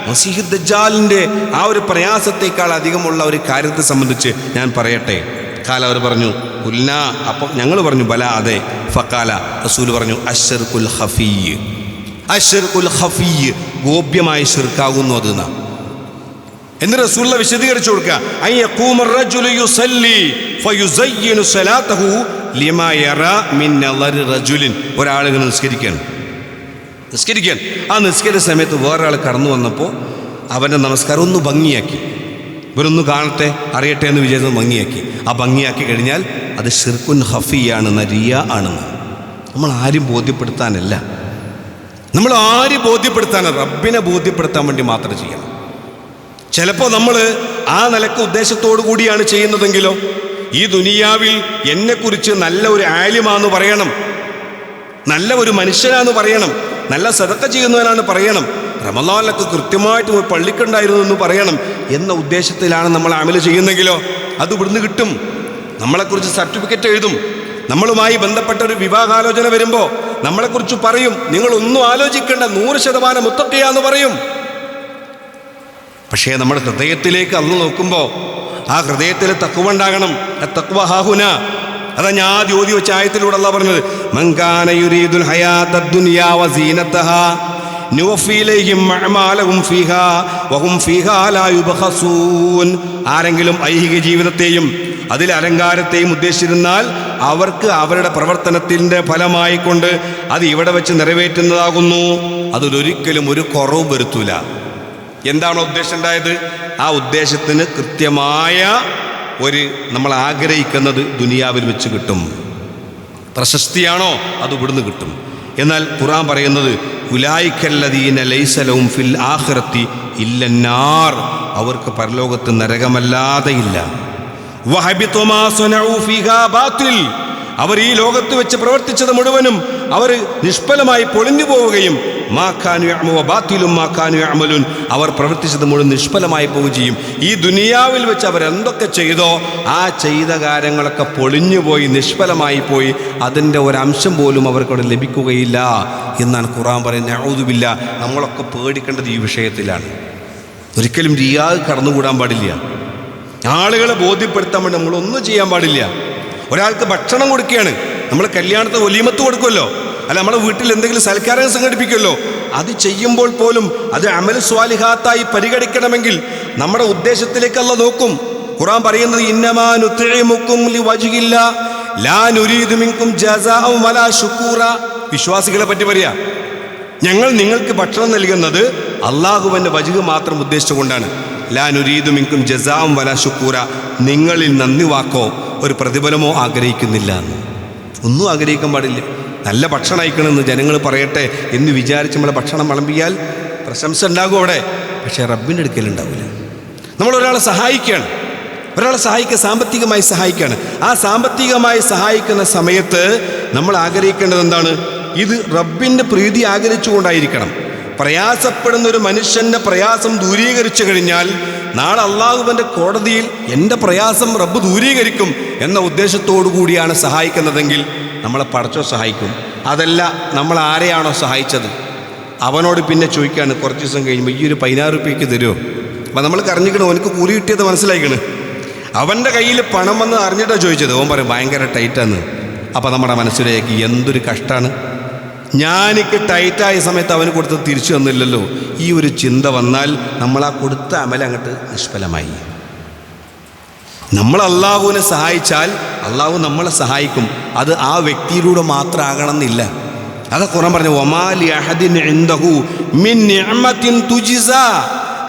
മസീഹദ് ദജ്ജാലിൻ്റെ ആ ഒരു പ്രയാസത്തേക്കാൾ അധികമുള്ള ഒരു കാര്യത്തെ സംബന്ധിച്ച് ഞാൻ പറയട്ടെ. ഖാല, അവർ പറഞ്ഞു, കുൽന, അപ്പം ഞങ്ങൾ പറഞ്ഞു, ബല, അതെ. ഫഖാല, റസൂൽ പറഞ്ഞു, അശ്ശിർകുൽ ഖഫീയ്. അശ്ശിർകുൽ ഖഫീയ്, ഗോപ്യമായ ശിർക്കാകുന്നു അത്. എന്ന് റസൂലുള്ളാഹി വിശദീകരിച്ചു കൊടുക്കുക. അയ്യഖൂമ റജുലു യുസല്ലി ഫയുസയ്യിനു സ്വലാതഹു ലിമാ യറാ മിൻ നളരി റജുലിൻ. ഒരാളിങ്ങനെ നിസ്കരിക്കാൻ ആ നിസ്കരിച്ച സമയത്ത് വേറൊരാൾ കടന്നു വന്നപ്പോൾ അവൻ്റെ നമസ്കാരം ഒന്ന് ഭംഗിയാക്കി, ഇവരൊന്ന് കാണട്ടെ അറിയട്ടെ എന്ന് വിചാരിച്ചത് ഭംഗിയാക്കി. ആ ഭംഗിയാക്കി കഴിഞ്ഞാൽ അത് ഷിർക്കുൻ ഖഫിയാണെന്ന്, റിയ ആണെന്ന്. നമ്മൾ ആരും ബോധ്യപ്പെടുത്താനല്ല, നമ്മൾ ആരും ബോധ്യപ്പെടുത്താനല്ല, റബ്ബിനെ ബോധ്യപ്പെടുത്താൻ വേണ്ടി മാത്രം ചെയ്യണം. ചിലപ്പോൾ നമ്മൾ ആ നിലക്ക് ഉദ്ദേശത്തോടു കൂടിയാണ് ചെയ്യുന്നതെങ്കിലോ, ഈ ദുനിയാവിൽ എന്നെക്കുറിച്ച് നല്ല ഒരു ആലിമാന്ന് പറയണം, നല്ല ഒരു മനുഷ്യനാന്ന് പറയണം, നല്ല സദക്ക ചെയ്യുന്നവനാണ് പറയണം, റമളാനിലൊക്കെ കൃത്യമായിട്ട് പോയി പള്ളിക്കുണ്ടായിരുന്നു എന്ന് പറയണം എന്ന ഉദ്ദേശത്തിലാണ് നമ്മൾ അമല് ചെയ്യുന്നെങ്കിലോ അത് ഇവിടുന്ന് കിട്ടും. നമ്മളെക്കുറിച്ച് സർട്ടിഫിക്കറ്റ് എഴുതും. നമ്മളുമായി ബന്ധപ്പെട്ട ഒരു വിവാഹാലോചന വരുമ്പോൾ നമ്മളെക്കുറിച്ച് പറയും, നിങ്ങളൊന്നും ആലോചിക്കേണ്ട, 100% മുത്തഖിയാന്ന് പറയും. പക്ഷേ നമ്മുടെ ഹൃദയത്തിലേക്ക് അന്ന് നോക്കുമ്പോൾ ആ ഹൃദയത്തിൽ തഖ്വ ഉണ്ടാകണം. തഖ്വ ഹാഹുന. അതാ ഞാൻ ആദ്യം ഓതി വെച്ച ആയത്തിലൂടെ അല്ലാഹ് പറഞ്ഞത്, മൻ കാന യുരീദുൽ ഹയാത്തദ് ദുനിയാ വസീനതഹാ നുവഫി ഇലൈഹിം അഅമാലഹും ഫീഹാ വഹും ഫീഹാ ലാ യുബ്ഖസൂൻ. ആരെങ്കിലും ഐഹിക ജീവിതത്തെയും അതിൽ അലങ്കാരത്തെയും ഉദ്ദേശിച്ചിരുന്നാൽ അവർക്ക് അവരുടെ പ്രവർത്തനത്തിൻ്റെ ഫലമായി കൊണ്ട് അത് ഇവിടെ വെച്ച് നിറവേറ്റുന്നതാകുന്നു. അതിലൊരിക്കലും ഒരു കുറവും വരുത്തൂല. എന്താണോ ഉദ്ദേശം ഉണ്ടായത് ആ ഉദ്ദേശത്തിന് കൃത്യമായ ഒരു നമ്മൾ ആഗ്രഹിക്കുന്നത് ദുനിയാവിൽ വെച്ച് കിട്ടും. പ്രശസ്തിയാണോ അത് ഇവിടുന്ന് കിട്ടും. എന്നാൽ ഖുർആൻ പറയുന്നത് ഉലൈകല്ലദീന ലൈസ ലഹും ഫിൽ ആഖിറതി ഇല്ലന്നാർ, അവർക്ക് പരലോകത്ത് നരകമല്ലാതെ ഇല്ല. വഹബിത മാ സനഉ ഫീഹാ ബാതിൽ, അവർ ഈ ലോകത്ത് വെച്ച് പ്രവർത്തിച്ചത് മുഴുവനും അവർ നിഷ്ഫലമായി പൊളിഞ്ഞു പോവുകയും അവർ പ്രവർത്തിച്ചത് മുഴുവൻ നിഷ്ഫലമായി പോവുകയും ചെയ്യും. ഈ ദുനിയാവിൽ വെച്ച് അവരെന്തൊക്കെ ചെയ്തോ ആ ചെയ്ത കാര്യങ്ങളൊക്കെ പൊളിഞ്ഞുപോയി, നിഷ്ഫലമായി പോയി, അതിൻ്റെ ഒരംശം പോലും അവർക്കവിടെ ലഭിക്കുകയില്ല എന്നാണ് ഖുർആൻ പറയുന്നത്. നഊദു ബില്ലാ. നമ്മളൊക്കെ പേടിക്കേണ്ടത് ഈ വിഷയത്തിലാണ്. ഒരിക്കലും റിയാദ് കടന്നുകൂടാൻ പാടില്ല. ആളുകളെ ബോധ്യപ്പെടുത്താൻ വേണ്ടി നമ്മളൊന്നും ചെയ്യാൻ പാടില്ല. ഒരാൾക്ക് ഭക്ഷണം കൊടുക്കുകയാണ്, നമ്മൾ കല്യാണത്തിന് വലീമത്ത് കൊടുക്കുമല്ലോ, അല്ല നമ്മുടെ വീട്ടിൽ എന്തെങ്കിലും സൽക്കാരം സംഘടിപ്പിക്കുമല്ലോ, അത് ചെയ്യുമ്പോൾ പോലും അത് അമൽ സ്വാലിഹാത്തായി പരിഗണിക്കണമെങ്കിൽ നമ്മുടെ ഉദ്ദേശത്തിലേക്ക് അല്ലാഹ് നോക്കും. ഖുർആൻ പറയുന്നത് ഇന്നമാ നുത്ഇമുക്കും ലിവജ്ഹില്ലാ ലാ നുരീദു മിൻകും ജസാഅൻ വലാ ശുക്കൂറ. വിശ്വാസികളെ പറ്റി പറയാ, ഞങ്ങൾ നിങ്ങൾക്ക് ഭക്ഷണം നൽകുന്നത് അള്ളാഹുവിൻ്റെ വജ്ഹ് മാത്രം ഉദ്ദേശിച്ചുകൊണ്ടാണ്. ലാ നുരീദു മിൻകും ജസാഅൻ വലാ ശുക്കൂറ, നിങ്ങളിൽ നന്ദി വാക്കോ ഒരു പ്രതിഫലമോ ആഗ്രഹിക്കുന്നില്ല. ഒന്നും ആഗ്രഹിക്കാൻ പാടില്ല. നല്ല ഭക്ഷണം അയക്കണമെന്ന് ജനങ്ങൾ പറയട്ടെ എന്ന് വിചാരിച്ച് നമ്മളെ ഭക്ഷണം വിളമ്പിയാൽ പ്രശംസ ഉണ്ടാകും അവിടെ, പക്ഷേ റബ്ബിൻ്റെ അടുക്കലുണ്ടാവില്ല. നമ്മൾ ഒരാളെ സഹായിക്കുകയാണ്, ഒരാളെ സഹായിക്കുക, സാമ്പത്തികമായി സഹായിക്കുകയാണ്. ആ സാമ്പത്തികമായി സഹായിക്കുന്ന സമയത്ത് നമ്മൾ ആഗ്രഹിക്കേണ്ടത് എന്താണ്? ഇത് റബ്ബിൻ്റെ പ്രീതി ആഗ്രഹിച്ചുകൊണ്ടായിരിക്കണം. പ്രയാസപ്പെടുന്ന ഒരു മനുഷ്യൻ്റെ പ്രയാസം ദൂരീകരിച്ചു കഴിഞ്ഞാൽ നാളെ അള്ളാഹുവിൻ്റെ കോടതിയിൽ എൻ്റെ പ്രയാസം റബ്ബ് ദൂരീകരിക്കും എന്ന ഉദ്ദേശത്തോടു കൂടിയാണ് സഹായിക്കുന്നതെങ്കിൽ നമ്മളെ പടച്ചോ സഹായിക്കും. അതല്ല, നമ്മൾ ആരെയാണോ സഹായിച്ചത് അവനോട് പിന്നെ ചോദിക്കുകയാണ് കുറച്ച് ദിവസം കഴിയുമ്പോൾ, ഈ ഒരു 16 രൂപയ്ക്ക് തരുമോ? അപ്പം നമ്മൾ അറിഞ്ഞിക്കണം, അവനക്ക് കൂലി കിട്ടിയത് മനസ്സിലായിക്കണ്. അവൻ്റെ കയ്യിൽ പണം വന്ന് അറിഞ്ഞിട്ടാണ് ചോദിച്ചത്. അവൻ പറയും ഭയങ്കര ടൈറ്റാന്ന്. അപ്പം നമ്മുടെ മനസ്സിലേക്ക് എന്തൊരു കഷ്ടമാണ്, ഞാനിക്ക് ടൈറ്റായ സമയത്ത് അവന് കൊടുത്ത് തിരിച്ചു തന്നില്ലല്ലോ. ഈ ഒരു ചിന്ത വന്നാൽ നമ്മൾ ആ കൊടുത്ത അമൽ അങ്ങോട്ട് നിഷ്ഫലമായി. നമ്മൾ അള്ളാഹുവിനെ സഹായിച്ചാൽ അള്ളാഹു നമ്മളെ സഹായിക്കും. അത് ആ വ്യക്തിയിലൂടെ മാത്രം ആകണമെന്നില്ല. അത് ഖുർആൻ പറഞ്ഞു, വമാ ലിഅഹദിൻ ഇൻദഹു മിൻ നിഅമത്തിൻ തുജ്സാ.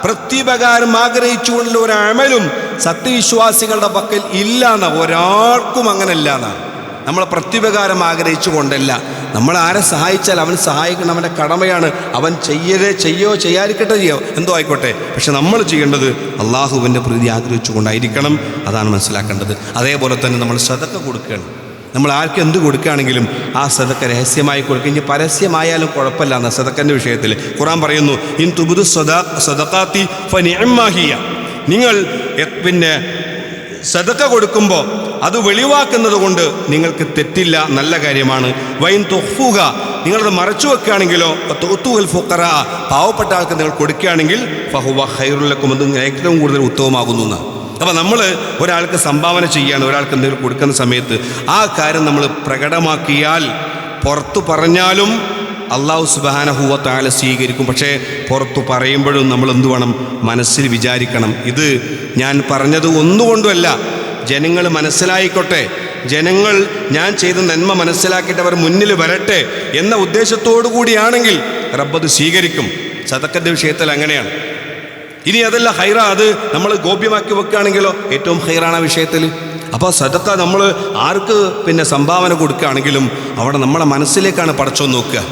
പ്രത്യുപകാരം ആഗ്രഹിച്ചുകൊണ്ടുള്ള ഒരു അമലും സത്യവിശ്വാസികളുടെ പക്കൽ ഇല്ല എന്ന, ഒരാൾക്കും അങ്ങനെ ഇല്ല എന്നാണ്. നമ്മൾ പ്രത്യുപകാരം ആഗ്രഹിച്ചു കൊണ്ടല്ല. നമ്മൾ ആരെ സഹായിച്ചാൽ അവൻ സഹായിക്കണം, അവൻ്റെ കടമയാണ്. അവൻ ചെയ്യോ ചെയ്യാതിരിക്കട്ടെ, ചെയ്യോ എന്തോ ആയിക്കോട്ടെ, പക്ഷെ നമ്മൾ ചെയ്യേണ്ടത് അള്ളാഹുവിൻ്റെ പ്രീതി ആഗ്രഹിച്ചു കൊണ്ടായിരിക്കണം. അതാണ് മനസ്സിലാക്കേണ്ടത്. അതേപോലെ തന്നെ നമ്മൾ സദക്ക കൊടുക്കുകയാണ്. നമ്മൾ ആർക്കും എന്ത് കൊടുക്കുകയാണെങ്കിലും ആ സദക്ക രഹസ്യമായി കൊടുക്കുക. ഇനി പരസ്യമായാലും കുഴപ്പമില്ല എന്ന സദക്കൻ്റെ വിഷയത്തിൽ ഖുർആൻ പറയുന്നു, ഇൻ തുബ്ദു സദഖാത്തി ഫനിഅമ്മാ ഹിയ. നിങ്ങൾ പിന്നെ സദക്ക കൊടുക്കുമ്പോൾ അത് വെളിവാക്കുന്നത് കൊണ്ട് നിങ്ങൾക്ക് തെറ്റില്ല, നല്ല കാര്യമാണ്. വൈൻ തുഖ്ഫുക, നിങ്ങളത് മറച്ചു വെക്കുകയാണെങ്കിലോ തുഅ്തുൽ ഫുഖറാ, പാവപ്പെട്ട ആൾക്ക് നിങ്ങൾ കൊടുക്കുകയാണെങ്കിൽ ഫഹുവ ഖൈറുൽ ലക്കും, അത് ഏറ്റവും കൂടുതൽ ഉത്തമമാകുന്നു എന്നാണ്. അപ്പോൾ നമ്മൾ ഒരാൾക്ക് സംഭാവന ചെയ്യുകയാണ്, ഒരാൾക്ക് എന്തെങ്കിലും കൊടുക്കുന്ന സമയത്ത് ആ കാര്യം നമ്മൾ പ്രകടമാക്കിയാൽ പുറത്തു പറഞ്ഞാലും അള്ളാഹു സുബ്ഹാനഹു വ തആല സ്വീകരിക്കും. പക്ഷേ പുറത്തു പറയുമ്പോഴും നമ്മൾ എന്തു വേണം? മനസ്സിൽ വിചാരിക്കണം, ഇത് ഞാൻ പറഞ്ഞത് ഒന്നുകൊണ്ടുമല്ല, ജനങ്ങൾ മനസ്സിലായിക്കോട്ടെ, ജനങ്ങൾ ഞാൻ ചെയ്ത നന്മ മനസ്സിലാക്കിയിട്ട് അവർ മുന്നിൽ വരട്ടെ എന്ന ഉദ്ദേശത്തോടു കൂടിയാണെങ്കിൽ റബ്ബത് സ്വീകരിക്കും. സദക്കൻ്റെ വിഷയത്തിൽ അങ്ങനെയാണ്. ഇനി അതല്ല ഹൈറ, അത് നമ്മൾ ഗോപ്യമാക്കി വെക്കുകയാണെങ്കിലോ ഏറ്റവും ഹൈറാണ് ആ വിഷയത്തിൽ. അപ്പോൾ സദക്ക നമ്മൾ ആർക്ക് പിന്നെ സംഭാവന കൊടുക്കുകയാണെങ്കിലും അവിടെ നമ്മളെ മനസ്സിലേക്കാണ് പടച്ചോൻ നോക്കുക,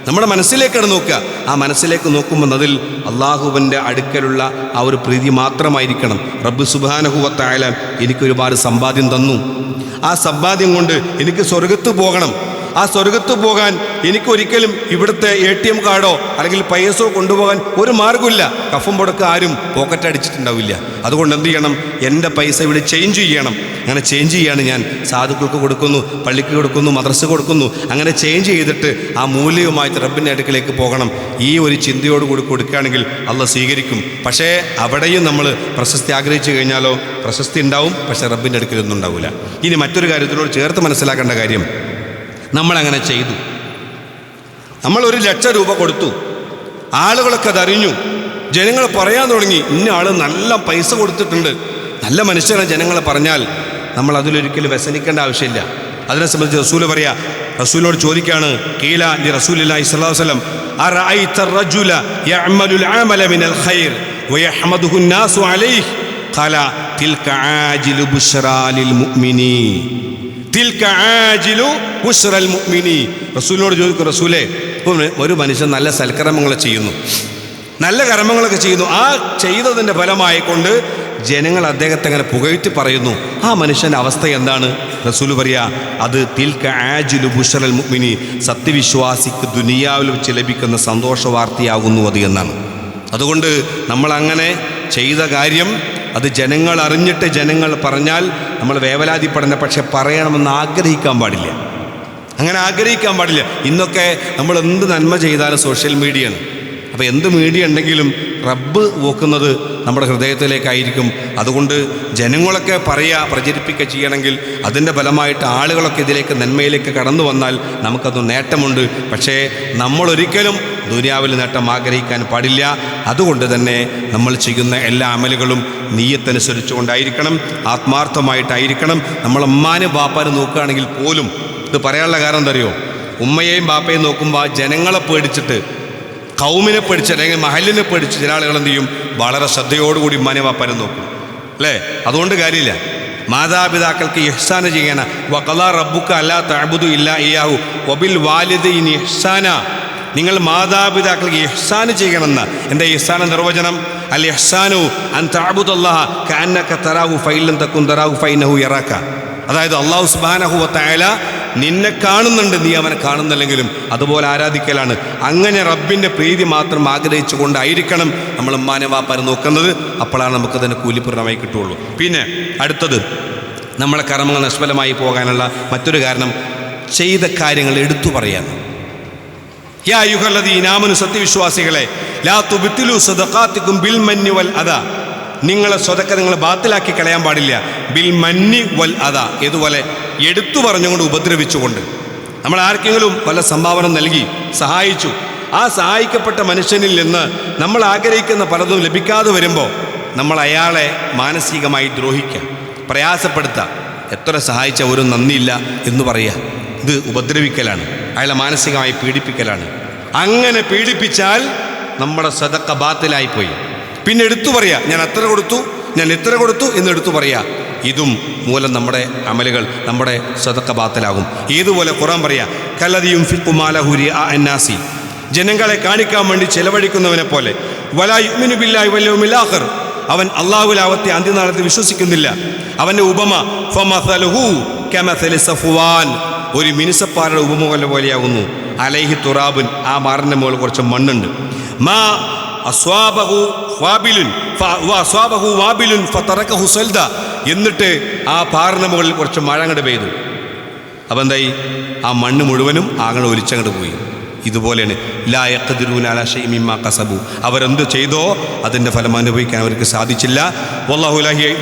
നമ്മുടെ മനസ്സിലേക്കാണ് നോക്കുക. ആ മനസ്സിലേക്ക് നോക്കുമ്പോൾ അതിൽ അള്ളാഹുവിൻ്റെ അടുക്കലുള്ള ആ ഒരു പ്രീതി മാത്രമായിരിക്കണം. റബ്ബ് സുബ്ഹാനഹു വ തആല എനിക്കൊരുപാട് സമ്പാദ്യം തന്നു, ആ സമ്പാദ്യം കൊണ്ട് എനിക്ക് സ്വർഗത്ത് പോകണം, ആ സ്വർഗത്ത് പോകാൻ എനിക്കൊരിക്കലും ഇവിടുത്തെ ATM കാർഡോ അല്ലെങ്കിൽ പൈസയോ കൊണ്ടുപോകാൻ ഒരു മാർഗ്ഗമില്ല. കഫം പുടക്ക് ആരും പോക്കറ്റ് അടിച്ചിട്ടുണ്ടാവില്ല. അതുകൊണ്ട് എന്ത് ചെയ്യണം? എൻ്റെ പൈസ ഇവിടെ ചേഞ്ച് ചെയ്യണം. അങ്ങനെ ചേഞ്ച് ചെയ്യാണ് ഞാൻ. സാധുക്കൾക്ക് കൊടുക്കുന്നു, പള്ളിക്ക് കൊടുക്കുന്നു, മദ്രസ കൊടുക്കുന്നു. അങ്ങനെ ചേഞ്ച് ചെയ്തിട്ട് ആ മൂല്യവുമായിട്ട് റബ്ബിൻ്റെ അടുക്കലേക്ക് പോകണം. ഈ ഒരു ചിന്തയോടുകൂടി കൊടുക്കുകയാണെങ്കിൽ അള്ളാഹ് സ്വീകരിക്കും. പക്ഷേ അവിടെയും നമ്മൾ പ്രശസ്തി ആഗ്രഹിച്ചു കഴിഞ്ഞാലോ പ്രശസ്തി ഉണ്ടാവും, പക്ഷേ റബ്ബിൻ്റെ അടുക്കലൊന്നും ഉണ്ടാവില്ല. ഇനി മറ്റൊരു കാര്യത്തിനോട് ചേർത്ത് മനസ്സിലാക്കേണ്ട കാര്യം, നമ്മളങ്ങനെ ചെയ്തു. നമ്മൾ 1,00,000 രൂപ കൊടുത്തു. ആളുകളൊക്കെ അതറിഞ്ഞു. ജനങ്ങൾ പറയാൻ തുടങ്ങി, ഇന്ന ആൾ നല്ല പൈസ കൊടുത്തിട്ടുണ്ട്, നല്ല മനുഷ്യനെ ജനങ്ങൾ പറഞ്ഞാൽ നമ്മൾ അതിലൊരിക്കലും വ്യസനിക്കേണ്ട ആവശ്യമില്ല. അതിനെ സംബന്ധിച്ച് റസൂൽ പറയാ, റസൂലിനോട് ചോദിക്കുകയാണ്, ഖീല ലി റസൂലില്ലാഹി സ്വല്ലല്ലാഹു അലൈഹി വസല്ലം അറഅയ്ത റജുല യഅമലുൽ അമല മിനൽ ഖൈർ വയഹ്മദുഹു الناس അലൈഹി ഖാല തിൽക ആജിലു ബുശ്റാ ലിൽ മുഅ്മിനീ തിൽക ആജിലു ബുശ്റൽ മുഅ്മിനീ. റസൂലിനോട് ചോദിക്കും, റസൂലേ, ഒരു മനുഷ്യൻ നല്ല സൽക്കർമ്മങ്ങൾ ചെയ്യുന്നു, നല്ല കർമ്മങ്ങളൊക്കെ ചെയ്യുന്നു. ആ ചെയ്തതിൻ്റെ ഫലമായിക്കൊണ്ട് ജനങ്ങൾ അദ്ദേഹത്തെ അങ്ങനെ പുകഴ്ത്തി പറയുന്നു. ആ മനുഷ്യൻ്റെ അവസ്ഥ എന്താണ്? റസൂൽ പറയാ, അത് തിൽക ആജിലു ബുശ്റൽ മുഅ്മിനി, സത്യവിശ്വാസിക്ക് ദുനിയാവിൽ വെച്ച് ലഭിക്കുന്ന സന്തോഷ വാർത്തയാകുന്നു അത് എന്നാണ്. അതുകൊണ്ട് നമ്മളങ്ങനെ ചെയ്ത കാര്യം അത് ജനങ്ങൾ അറിഞ്ഞിട്ട് ജനങ്ങൾ പറഞ്ഞാൽ നമ്മൾ വേവലാതിപ്പെടേണ്ട, പക്ഷെ പറയണമെന്ന് ആഗ്രഹിക്കാൻ പാടില്ല. അങ്ങനെ ആഗ്രഹിക്കാൻ പാടില്ല. ഇന്നൊക്കെ നമ്മൾ എന്ത് നന്മ ചെയ്താലും സോഷ്യൽ മീഡിയയാണ്. അപ്പോൾ എന്ത് മീഡിയ ഉണ്ടെങ്കിലും റബ്ബ് നോക്കുന്നത് നമ്മുടെ ഹൃദയത്തിലേക്കായിരിക്കും. അതുകൊണ്ട് ജനങ്ങളൊക്കെ പ്രചരിപ്പിക്കുക ചെയ്യണമെങ്കിൽ അതിൻ്റെ ഫലമായിട്ട് ആളുകളൊക്കെ ഇതിലേക്ക് നന്മയിലേക്ക് കടന്നു വന്നാൽ നമുക്കത് നേട്ടമുണ്ട്. പക്ഷേ നമ്മളൊരിക്കലും ദുനിയാവിൽ നേട്ടം ആഗ്രഹിക്കാൻ പാടില്ല. അതുകൊണ്ട് തന്നെ നമ്മൾ ചെയ്യുന്ന എല്ലാ അമലുകളും നീയത്തനുസരിച്ച് കൊണ്ടായിരിക്കണം, ആത്മാർത്ഥമായിട്ടായിരിക്കണം. നമ്മൾ ഉമ്മാനും ബാപ്പാനും നോക്കുകയാണെങ്കിൽ പോലും ഇത് പറയാനുള്ള കാരണം എന്താ അറിയോ? ഉമ്മയെയും ബാപ്പയും നോക്കുമ്പോൾ ജനങ്ങളെ പേടിച്ചിട്ട്, കൗമിനെ പേടിച്ച് അല്ലെങ്കിൽ മഹലിനെ പേടിച്ച് ചില ആളുകൾ എന്ത് ചെയ്യും? വളരെ ശ്രദ്ധയോടുകൂടി ഉമ്മാനെ ബാപ്പാനെ നോക്കും, അല്ലേ? അതുകൊണ്ട് കാര്യമില്ല. മാതാപിതാക്കൾക്ക് ഇഹ്സാന ചെയ്യണ. വഖളാ റബ്ബുക അല്ലാ തഅബുദു ഇല്ലാ ഇയ്യാഹു വബിൽ വാലിദൈനി ഇഹ്സാന. നിങ്ങൾ മാതാപിതാക്കൾക്ക് ഇഹ്സാൻ ചെയ്യണമെന്ന്. എന്താ ഇഹ്സാന നിർവചനം? അൽ ഇഹ്സാനു അൻ തഅബുദല്ലാഹ കഅന്നക തറാഹു ഫഇൻ ലം തകുൻ തറാഹു ഫഇന്നഹു യറാക. അതായത് അല്ലാഹു സുബ്ഹാനഹു വ തആല നിന്നെ കാണുന്നുണ്ട്, നീ അവനെ കാണുന്നില്ലെങ്കിലും അതുപോലെ ആരാധിക്കലാണ്. അങ്ങനെ റബ്ബിൻ്റെ പ്രീതി മാത്രം ആഗ്രഹിച്ചു കൊണ്ടായിരിക്കണം നമ്മൾ ഉമ്മാനെ വാപ്പാനെ നോക്കുന്നത്. അപ്പോഴാണ് നമുക്കതിൻ്റെ കൂലിപൂർണ്ണമായി കിട്ടുകയുള്ളൂ. പിന്നെ അടുത്തത്, നമ്മളെ കർമ്മങ്ങൾ നിഷ്ഫലമായി പോകാനുള്ള മറ്റൊരു കാരണം ചെയ്ത കാര്യങ്ങൾ എടുത്തു പറയാൻ. യാ അയ്യുഹല്ലദീന ആമനു, സത്യവിശ്വാസികളെ, ലാ തുബ്തിലു സദഖാതികും ബിൽ മന്നി വൽ അദാ. നിങ്ങളെ സ്വതക്ക നിങ്ങൾ ബാത്തിലാക്കി കളയാൻ പാടില്ല. ബിൽ മന്നി വൽ അദാ, ഇതുപോലെ എടുത്തു പറഞ്ഞുകൊണ്ട് ഉപദ്രവിച്ചുകൊണ്ട്. നമ്മൾ ആർക്കെങ്കിലും വല്ല സംഭാവന നൽകി സഹായിച്ചു, ആ സഹായിക്കപ്പെട്ട മനുഷ്യനിൽ നിന്ന് നമ്മൾ ആഗ്രഹിക്കുന്ന പലതും ലഭിക്കാതെ വരുമ്പോൾ നമ്മൾ അയാളെ മാനസികമായി ദ്രോഹിക്കുക, പ്രയാസപ്പെടുത്തുക. എത്ര സഹായിച്ച ഒരു നന്ദിയില്ല എന്ന് പറയുക, ഇത് ഉപദ്രവിക്കലാണ്, അയാളെ മാനസികമായി പീഡിപ്പിക്കലാണ്. അങ്ങനെ പീഡിപ്പിച്ചാൽ നമ്മുടെ സദഖ ബാത്തിലായിപ്പോയി. പിന്നെ എടുത്തു പറയുക, ഞാൻ അത്ര കൊടുത്തു, ഞാൻ ഇത്ര കൊടുത്തു എന്ന് എടുത്തു പറയുക. ഇതും മൂലം നമ്മുടെ അമലുകൾ, നമ്മുടെ സദഖ ബാത്തിലാകും. ഏതുപോലെ ഖുർആൻ പറയാ, കല്ലദിയും ഫിഖുമാലഹു റിആ അന്നാസി, ജനങ്ങളെ കാണിക്കാൻ വേണ്ടി ചെലവഴിക്കുന്നവനെ പോലെ. വലാ യുഅ്മിനു ബില്ലാഹി വൽ യൗമിൽ ആഖിർ, അവൻ അല്ലാഹുവിലാവത്തെ അന്ത്യനാളത്തിൽ വിശ്വസിക്കുന്നില്ല. അവൻ്റെ ഉപമ ഫമസലുഹു കമസലി സഫ്വാൻ, ഒരു മിനുസപ്പാറയുടെ ഉപമ പോലെയാകുന്നു. അലൈഹി തുറാബുൻ, ആ മാറിൻ്റെ മുകളിൽ കുറച്ച് മണ്ണുണ്ട്. മാ അസ്വാബഹു വാബിലുൻ അസ്വാബഹു വാബിലുൻ ഫതറകഹു സൽദ, എന്നിട്ട് ആ പാറിൻ്റെ മുകളിൽ കുറച്ച് മഴ അങ്ങോട്ട് പെയ്തു. അപ്പം എന്തായി? ആ മണ്ണ് മുഴുവനും ആകെ ഒലിച്ചങ്ങോട്ട് പോയി. ഇതുപോലെയാണ് ലാ യഖ്ദിറൂന അലാ ശൈഇൻ മിമ്മാ കസബു, അവരെന്ത് ചെയ്തോ അതിൻ്റെ ഫലം അനുഭവിക്കാൻ അവർക്ക് സാധിച്ചില്ല. വല്ലാഹു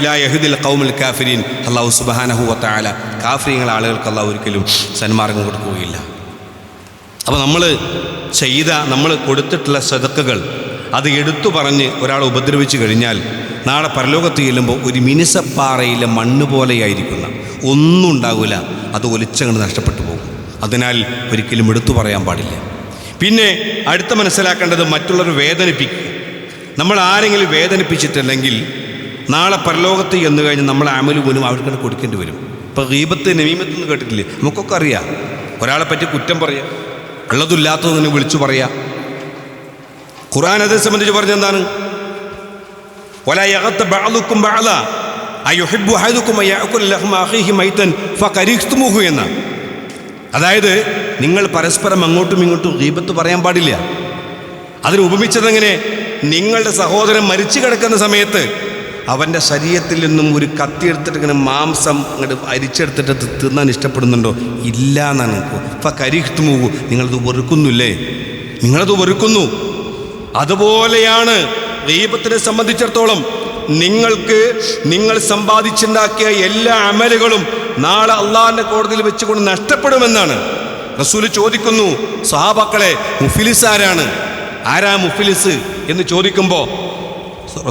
ലാ യഹ്ദിൽ ഖൗമൽ കാഫിരീൻ, അല്ലാഹു സുബ്ഹാനഹു വ തആല കാഫിരീങ്ങളെ ആളുകൾക്ക് അല്ലാഹു ഒരിക്കലും സന്മാർഗം കൊടുക്കുകയില്ല. അപ്പോൾ നമ്മൾ കൊടുത്തിട്ടുള്ള സദഖകൾ അത് എടുത്തു പറഞ്ഞ് ഒരാളെ ഉപദ്രവിച്ചു കഴിഞ്ഞാൽ നാളെ പരലോകത്ത് ചെല്ലുമ്പോൾ ഒരു മിനുസപ്പാറയിലെ മണ്ണ് പോലെയായിരിക്കുന്ന ഒന്നും ഉണ്ടാകില്ല, അത് ഒലിച്ചങ്ങ് നഷ്ടപ്പെട്ടു പോകും. അതിനാൽ ഒരിക്കലും എടുത്തു പറയാൻ പാടില്ല. പിന്നെ അടുത്ത മനസ്സിലാക്കേണ്ടത്, മറ്റുള്ളവർ വേദനിപ്പിക്കുക. നമ്മൾ ആരെങ്കിലും വേദനിപ്പിച്ചിട്ടില്ലെങ്കിൽ നാളെ പരലോകത്ത് എന്ന് കഴിഞ്ഞ് നമ്മളെ അമല് പോലും അവർക്കാണ് കൊടുക്കേണ്ടി വരും. ഇപ്പോൾ ഗീബത്ത് നമീമത്ത് എന്ന് കേട്ടിട്ടില്ലേ? നമുക്കൊക്കെ അറിയാം. ഒരാളെ പറ്റി കുറ്റം പറയുക, ഉള്ളതില്ലാത്തതെന്ന് വിളിച്ചു പറയുക. ഖുർആൻ അതേ സംബന്ധിച്ച് പറഞ്ഞെന്താണ്? വലാ യഗ്തബ ബഅദുകും ബഅദ അയുഹിബ്ബു അഹദുകും അയഅകുല ലഹ്മ അഖീഹി മൈതൻ ഫകരിഹ്തുമുഹു എന്ന. അതായത് നിങ്ങൾ പരസ്പരം അങ്ങോട്ടും ഇങ്ങോട്ടും ഗീബത്ത് പറയാൻ പാടില്ല. അതിന് ഉപമിച്ചതെങ്ങനെ? നിങ്ങളുടെ സഹോദരൻ മരിച്ചു കിടക്കുന്ന സമയത്ത് അവൻ്റെ ശരീരത്തിൽ നിന്നും ഒരു കത്തി എടുത്തിട്ട് ഇങ്ങനെ മാംസം അങ്ങോട്ട് അരിച്ചെടുത്തിട്ട് തിന്നാൻ ഇഷ്ടപ്പെടുന്നുണ്ടോ? ഇല്ല എന്നാണ്. ഇപ്പം കരിഹ്തുമൂകൂ, നിങ്ങളത് വെറുക്കുന്നില്ലേ? നിങ്ങളത് വെറുക്കുന്നു. അതുപോലെയാണ് ഗീബത്തിനെ സംബന്ധിച്ചിടത്തോളം നിങ്ങൾക്ക് നിങ്ങൾ സമ്പാദിച്ചുണ്ടാക്കിയ എല്ലാ അമലുകളും നാളെ അള്ളാഹിൻ്റെ കോടതിയിൽ വെച്ചുകൊണ്ട് നഷ്ടപ്പെടുമെന്നാണ്. റസൂല് ചോദിക്കുന്നു, സഹാബാക്കളെ മുഫ്ലിസ് ആരാണ്? ആരാ മുഫ്ലിസ് എന്ന് ചോദിക്കുമ്പോൾ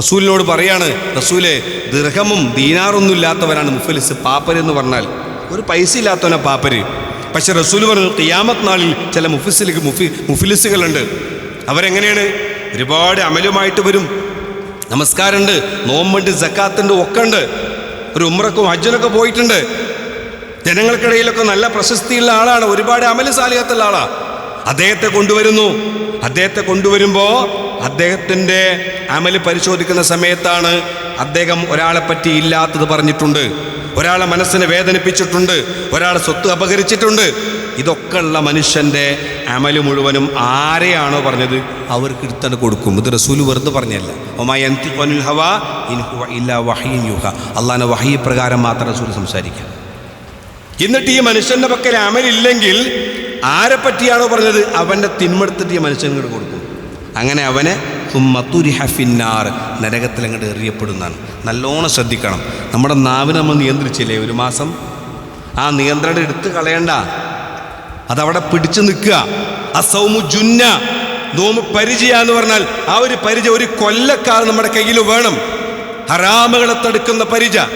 റസൂലിനോട് പറയാണ്, റസൂലെ ദിർഹമും ദീനാറൊന്നും ഇല്ലാത്തവരാണ് മുഫ്ലിസ്. പാപ്പര് എന്ന് പറഞ്ഞാൽ ഒരു പൈസ ഇല്ലാത്തവനാ പാപ്പര്. പക്ഷെ റസൂല് പറഞ്ഞു, ഖിയാമത്ത് നാളിൽ ചില മുഫ്ലിസുകളുണ്ട്. അവരെങ്ങനെയാണ്? ഒരുപാട് അമലുമായിട്ട് വരും. നമസ്കാരമുണ്ട്, നോമ്പുണ്ട്, സക്കാത്തുണ്ട്, ഒക്കെ ഉണ്ട്. ഒരു ഉംറക്കും ഹജ്ജിനൊക്കെ പോയിട്ടുണ്ട്. ജനങ്ങൾക്കിടയിലൊക്കെ നല്ല പ്രശസ്തിയുള്ള ആളാണ്, ഒരുപാട് അമല് സാലിഹത്തുള്ള ആളാണ്. അദ്ദേഹത്തെ കൊണ്ടുവരുമ്പോൾ അദ്ദേഹത്തിൻ്റെ അമല് പരിശോധിക്കുന്ന സമയത്താണ് അദ്ദേഹം ഒരാളെ പറ്റി ഇല്ലാത്തത് പറഞ്ഞിട്ടുണ്ട്, ഒരാളെ മനസ്സിനെ വേദനിപ്പിച്ചിട്ടുണ്ട്, ഒരാളെ സ്വത്ത് അപഹരിച്ചിട്ടുണ്ട്. ഇതൊക്കെ ഉള്ള മനുഷ്യൻ്റെ അമല് മുഴുവനും ആരെയാണോ പറഞ്ഞത് അവർക്ക് എടുത്താണ് കൊടുക്കും. ഇത് റസൂല് വെറുതെ പറഞ്ഞല്ല. അള്ളാഹിൻ്റെ വഹീ പ്രകാരം മാത്രം റസൂല് സംസാരിക്കാം. എന്നിട്ട് ഈ മനുഷ്യൻ്റെ പക്കൽ അമലില്ലെങ്കിൽ ആരെ പറ്റിയാണോ പറഞ്ഞത് അവൻ്റെ തിന്മെടുത്തിട്ട് ഈ മനുഷ്യനോട് കൊടുക്കും. അങ്ങനെ അവനെ ഫിന്നാർ, നരകത്തിൽ അങ്ങോട്ട് എറിയപ്പെടുന്നതാണ്. നല്ലോണം ശ്രദ്ധിക്കണം. നമ്മുടെ നാവിനെ നമ്മൾ നിയന്ത്രിച്ചില്ലേ ഒരു മാസം? ആ നിയന്ത്രണം എടുത്ത് കളയണ്ട, അതവിടെ പിടിച്ചു നിൽക്കുക. അസൗമു ജുന്ന, നോമ്പ് പരിചയ എന്ന് പറഞ്ഞാൽ ആ ഒരു പരിചയ ഒരു കൊല്ലക്കാലം നമ്മുടെ കയ്യിൽ വേണം. ഹറാമുകളെ തടുക്കുന്ന പരിചയ,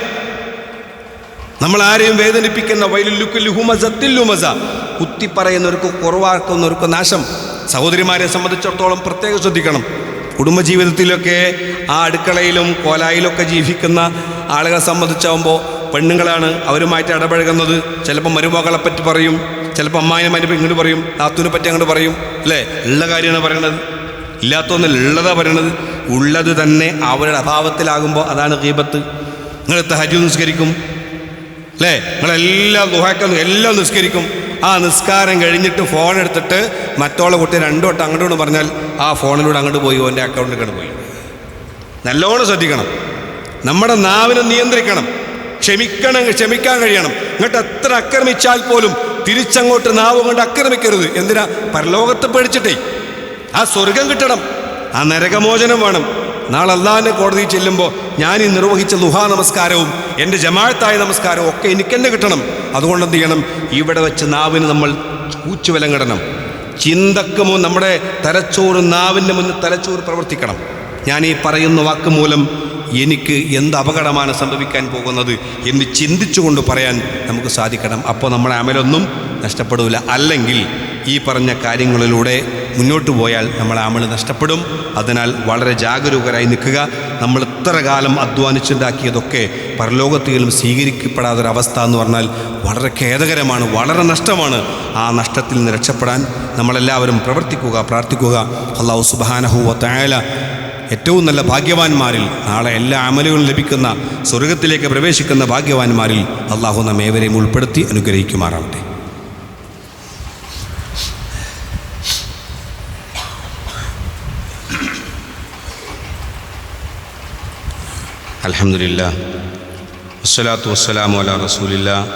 നമ്മൾ ആരെയും വേദനിപ്പിക്കുന്ന കുത്തി പറയുന്നവർക്ക്, കുറവാക്കുന്നവർക്ക് നാശം. സഹോദരിമാരെ സംബന്ധിച്ചിടത്തോളം പ്രത്യേകം ശ്രദ്ധിക്കണം. കുടുംബജീവിതത്തിലൊക്കെ ആ അടുക്കളയിലും കോലായിലൊക്കെ ജീവിക്കുന്ന ആളുകളെ സംബന്ധിച്ചാവുമ്പോൾ പെണ്ണുങ്ങളാണ് അവരുമായിട്ട് ഇടപഴകുന്നത്. ചിലപ്പോൾ മരുമകളെ പറ്റി പറയും, ചിലപ്പോൾ അമ്മായിനെ മരുമ ഇങ്ങോട്ട് പറയും, നാത്തൂനെ പറ്റി അങ്ങോട്ട് പറയും. അല്ലേ? ഉള്ള കാര്യമാണ് പറയണത്, ഇല്ലാത്തൊന്നല്ല, ഉള്ളതാണ് പറയണത്. ഉള്ളത് തന്നെ അവരുടെ അഭാവത്തിലാകുമ്പോൾ അതാണ് ഗീബത്ത്. നിങ്ങൾ തഹജ്ജുദ് നിസ്കരിക്കും അല്ലേ? നിങ്ങളെല്ലാം ദുഹാക്കുന്നു, എല്ലാം നിസ്കരിക്കും. ആ നിസ്കാരം കഴിഞ്ഞിട്ട് ഫോൺ എടുത്തിട്ട് മറ്റോളെ കുട്ടി 2 വട്ടം അങ്ങോട്ട് പറഞ്ഞാൽ ആ ഫോണിലൂടെ അങ്ങോട്ട് പോയി, ഓൻ്റെ അക്കൗണ്ടിൽ പോയി. നല്ലോണം ശ്രദ്ധിക്കണം. നമ്മുടെ നാവിനെ നിയന്ത്രിക്കണം. ക്ഷമിക്കാൻ കഴിയണം. ഇങ്ങോട്ട് എത്ര ആക്രമിച്ചാൽ പോലും തിരിച്ചങ്ങോട്ട് നാവ് കൊണ്ട് ആക്രമിക്കരുത്. എന്തിനാ? പരലോകത്തെ പേടിച്ചിട്ടേ. ആ സ്വർഗം കിട്ടണം, ആ നരകമോചനം വേണം. നാളെ അള്ളാഹിൻ്റെ കോടതിയിൽ ചെല്ലുമ്പോൾ ഞാൻ ഈ നിർവഹിച്ച ദുഹാ നമസ്കാരവും എൻ്റെ ജമാഅത്തായ നമസ്കാരവും ഒക്കെ എനിക്കെന്നെ കിട്ടണം. അതുകൊണ്ട് എന്ത് ചെയ്യണം? ഇവിടെ വെച്ച് നാവിന് നമ്മൾ കൂച്ചുവിലങ്ങിടണം. ചിന്തക്ക് നമ്മുടെ തലച്ചോറ്, നാവിൻ്റെ മുന്നിൽ തലച്ചോറ് പ്രവർത്തിക്കണം. ഞാൻ ഈ പറയുന്ന വാക്ക് മൂലം എനിക്ക് എന്ത് അപകടമാണ് സംഭവിക്കാൻ പോകുന്നത് എന്ന് ചിന്തിച്ചുകൊണ്ട് പറയാൻ നമുക്ക് സാധിക്കണം. അപ്പോൾ നമ്മുടെ അമലൊന്നും നഷ്ടപ്പെടില്ല. അല്ലെങ്കിൽ ഈ പറഞ്ഞ കാര്യങ്ങളിലൂടെ മുന്നോട്ട് പോയാൽ നമ്മളെ അമൽ നഷ്ടപ്പെടും. അതിനാൽ വളരെ ജാഗരൂകരായി നിൽക്കുക. നമ്മൾ ഇത്ര കാലം അധ്വാനിച്ചുണ്ടാക്കിയതൊക്കെ പരലോകത്തിലും സ്വീകരിക്കപ്പെടാത്തൊരവസ്ഥ എന്ന് പറഞ്ഞാൽ വളരെ ഖേദകരമാണ്, വളരെ നഷ്ടമാണ്. ആ നഷ്ടത്തിൽ നിന്ന് രക്ഷപ്പെടാൻ നമ്മളെല്ലാവരും പ്രവർത്തിക്കുക, പ്രാർത്ഥിക്കുക. അല്ലാഹു സുബ്ഹാനഹു വ തആല ഏറ്റവും നല്ല ഭാഗ്യവാന്മാരിൽ, നാളെ എല്ലാ അമലുകളും ലഭിക്കുന്ന സ്വർഗത്തിലേക്ക് പ്രവേശിക്കുന്ന ഭാഗ്യവാന്മാരിൽ അള്ളാഹു നമ്മെ ഏവരെയും ഉൾപ്പെടുത്തി അനുഗ്രഹിക്കുമാറാവട്ടെ. അൽഹംദുലില്ലാഹ് വസ്സലാത്തു വസ്സലാമു അലാ റസൂലില്ലാഹ്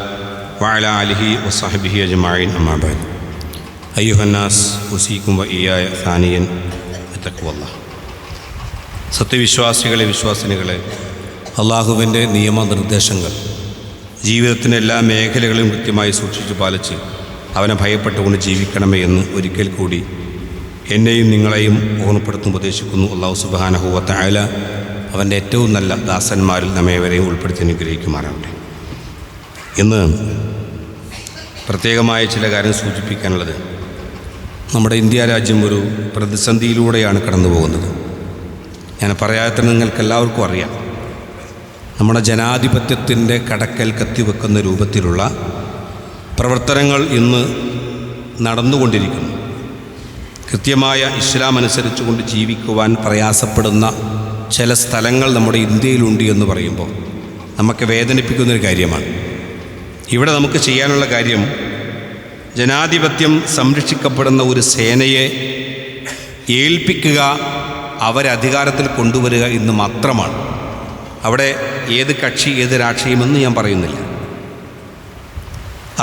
വഅലാ ആലിഹി വസഹ്ബിഹി അജ്മഈൻ. അമ്മാ ബഅദ്. അയ്യുഹന്നാസ് ഉസീകും വ ഇയ്യായ സാനിയൻ ബിത്തഖ്വല്ലാഹ്. സത്യവിശ്വാസികളെ, വിശ്വാസിനികളെ, അള്ളാഹുവിൻ്റെ നിയമനിർദ്ദേശങ്ങൾ ജീവിതത്തിൻ്റെ എല്ലാ മേഖലകളും കൃത്യമായി സൂക്ഷിച്ചു പാലിച്ച് അവനെ ഭയപ്പെട്ടുകൊണ്ട് ജീവിക്കണമേ എന്ന് ഒരിക്കൽ കൂടി എന്നെയും നിങ്ങളെയും ഓർമ്മപ്പെടുത്തും ഉപദേശിക്കുന്നു. അല്ലാഹു സുബ്ഹാനഹു വ തആല അവൻ്റെ ഏറ്റവും നല്ല ദാസന്മാരിൽ നമ്മേവരെയും ഉൾപ്പെടുത്തി അനുഗ്രഹിക്കുമാറാവട്ടെ. ഇന്ന് പ്രത്യേകമായ ചില കാര്യം സൂചിപ്പിക്കാനുള്ളത്, നമ്മുടെ ഇന്ത്യ രാജ്യം ഒരു പ്രതിസന്ധിയിലൂടെയാണ് കടന്നു പോകുന്നത്. ഞാൻ പറയാതെ തന്നെ നിങ്ങൾക്കെല്ലാവർക്കും അറിയാം. നമ്മുടെ ജനാധിപത്യത്തിൻ്റെ കടക്കൽ കത്തിവെക്കുന്ന രൂപത്തിലുള്ള പ്രവർത്തനങ്ങൾ ഇന്ന് നടന്നുകൊണ്ടിരിക്കുന്നു. കൃത്യമായ ഇസ്ലാം അനുസരിച്ചുകൊണ്ട് ജീവിക്കുവാൻ പ്രയാസപ്പെടുന്ന ചില സ്ഥലങ്ങൾ നമ്മുടെ ഇന്ത്യയിലുണ്ട് എന്ന് പറയുമ്പോൾ നമുക്ക് വേദനിപ്പിക്കുന്നൊരു കാര്യമാണ്. ഇവിടെ നമുക്ക് ചെയ്യാനുള്ള കാര്യം, ജനാധിപത്യം സംരക്ഷിക്കപ്പെടുന്ന ഒരു സേനയെ ഏൽപ്പിക്കുക, അവരെ അധികാരത്തിൽ കൊണ്ടുവരിക എന്ന് മാത്രമാണ്. അവിടെ ഏത് കക്ഷി ഏത് രാഷ്ട്രീയമെന്ന് ഞാൻ പറയുന്നില്ല.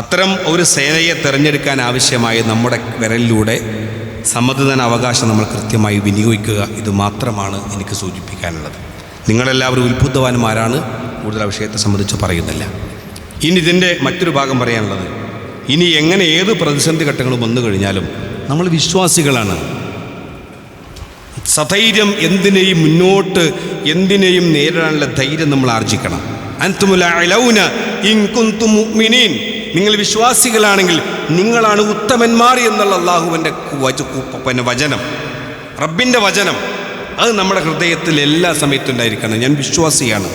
അത്തരം ഒരു സേനയെ തിരഞ്ഞെടുക്കാൻ ആവശ്യമായ നമ്മുടെ വിരലിലൂടെ സമ്മതിദാന അവകാശം നമ്മൾ കൃത്യമായി വിനിയോഗിക്കുക. ഇത് മാത്രമാണ് എനിക്ക് സൂചിപ്പിക്കാനുള്ളത്. നിങ്ങളെല്ലാവരും ഉത്ബുദ്ധവാന്മാരാണ്. കൂടുതൽ വിഷയത്തെ സംബന്ധിച്ച് പറയുന്നില്ല. ഇനി ഇതിൻ്റെ മറ്റൊരു ഭാഗം പറയാനുള്ളത്, ഇനി എങ്ങനെ ഏത് പ്രതിസന്ധി ഘട്ടങ്ങളും വന്നു കഴിഞ്ഞാലും നമ്മൾ വിശ്വാസികളാണ്. സധൈര്യം എന്തിനേയും മുന്നോട്ട് എന്തിനേയും നേരിടാനുള്ള ധൈര്യം നമ്മൾ ആർജിക്കണം. അൻതുമുൽ അലൗന ഇൻ കുൻതും മുഅ്മിനീൻ, നിങ്ങൾ വിശ്വാസികളാണെങ്കിൽ നിങ്ങളാണ് ഉത്തമന്മാർ എന്നുള്ള അല്ലാഹുവിൻ്റെ വചനം, റബ്ബിൻ്റെ വചനം, അത് നമ്മുടെ ഹൃദയത്തിൽ എല്ലാ സമയത്തും ഉണ്ടായിരിക്കണം. ഞാൻ വിശ്വാസിയാണ്.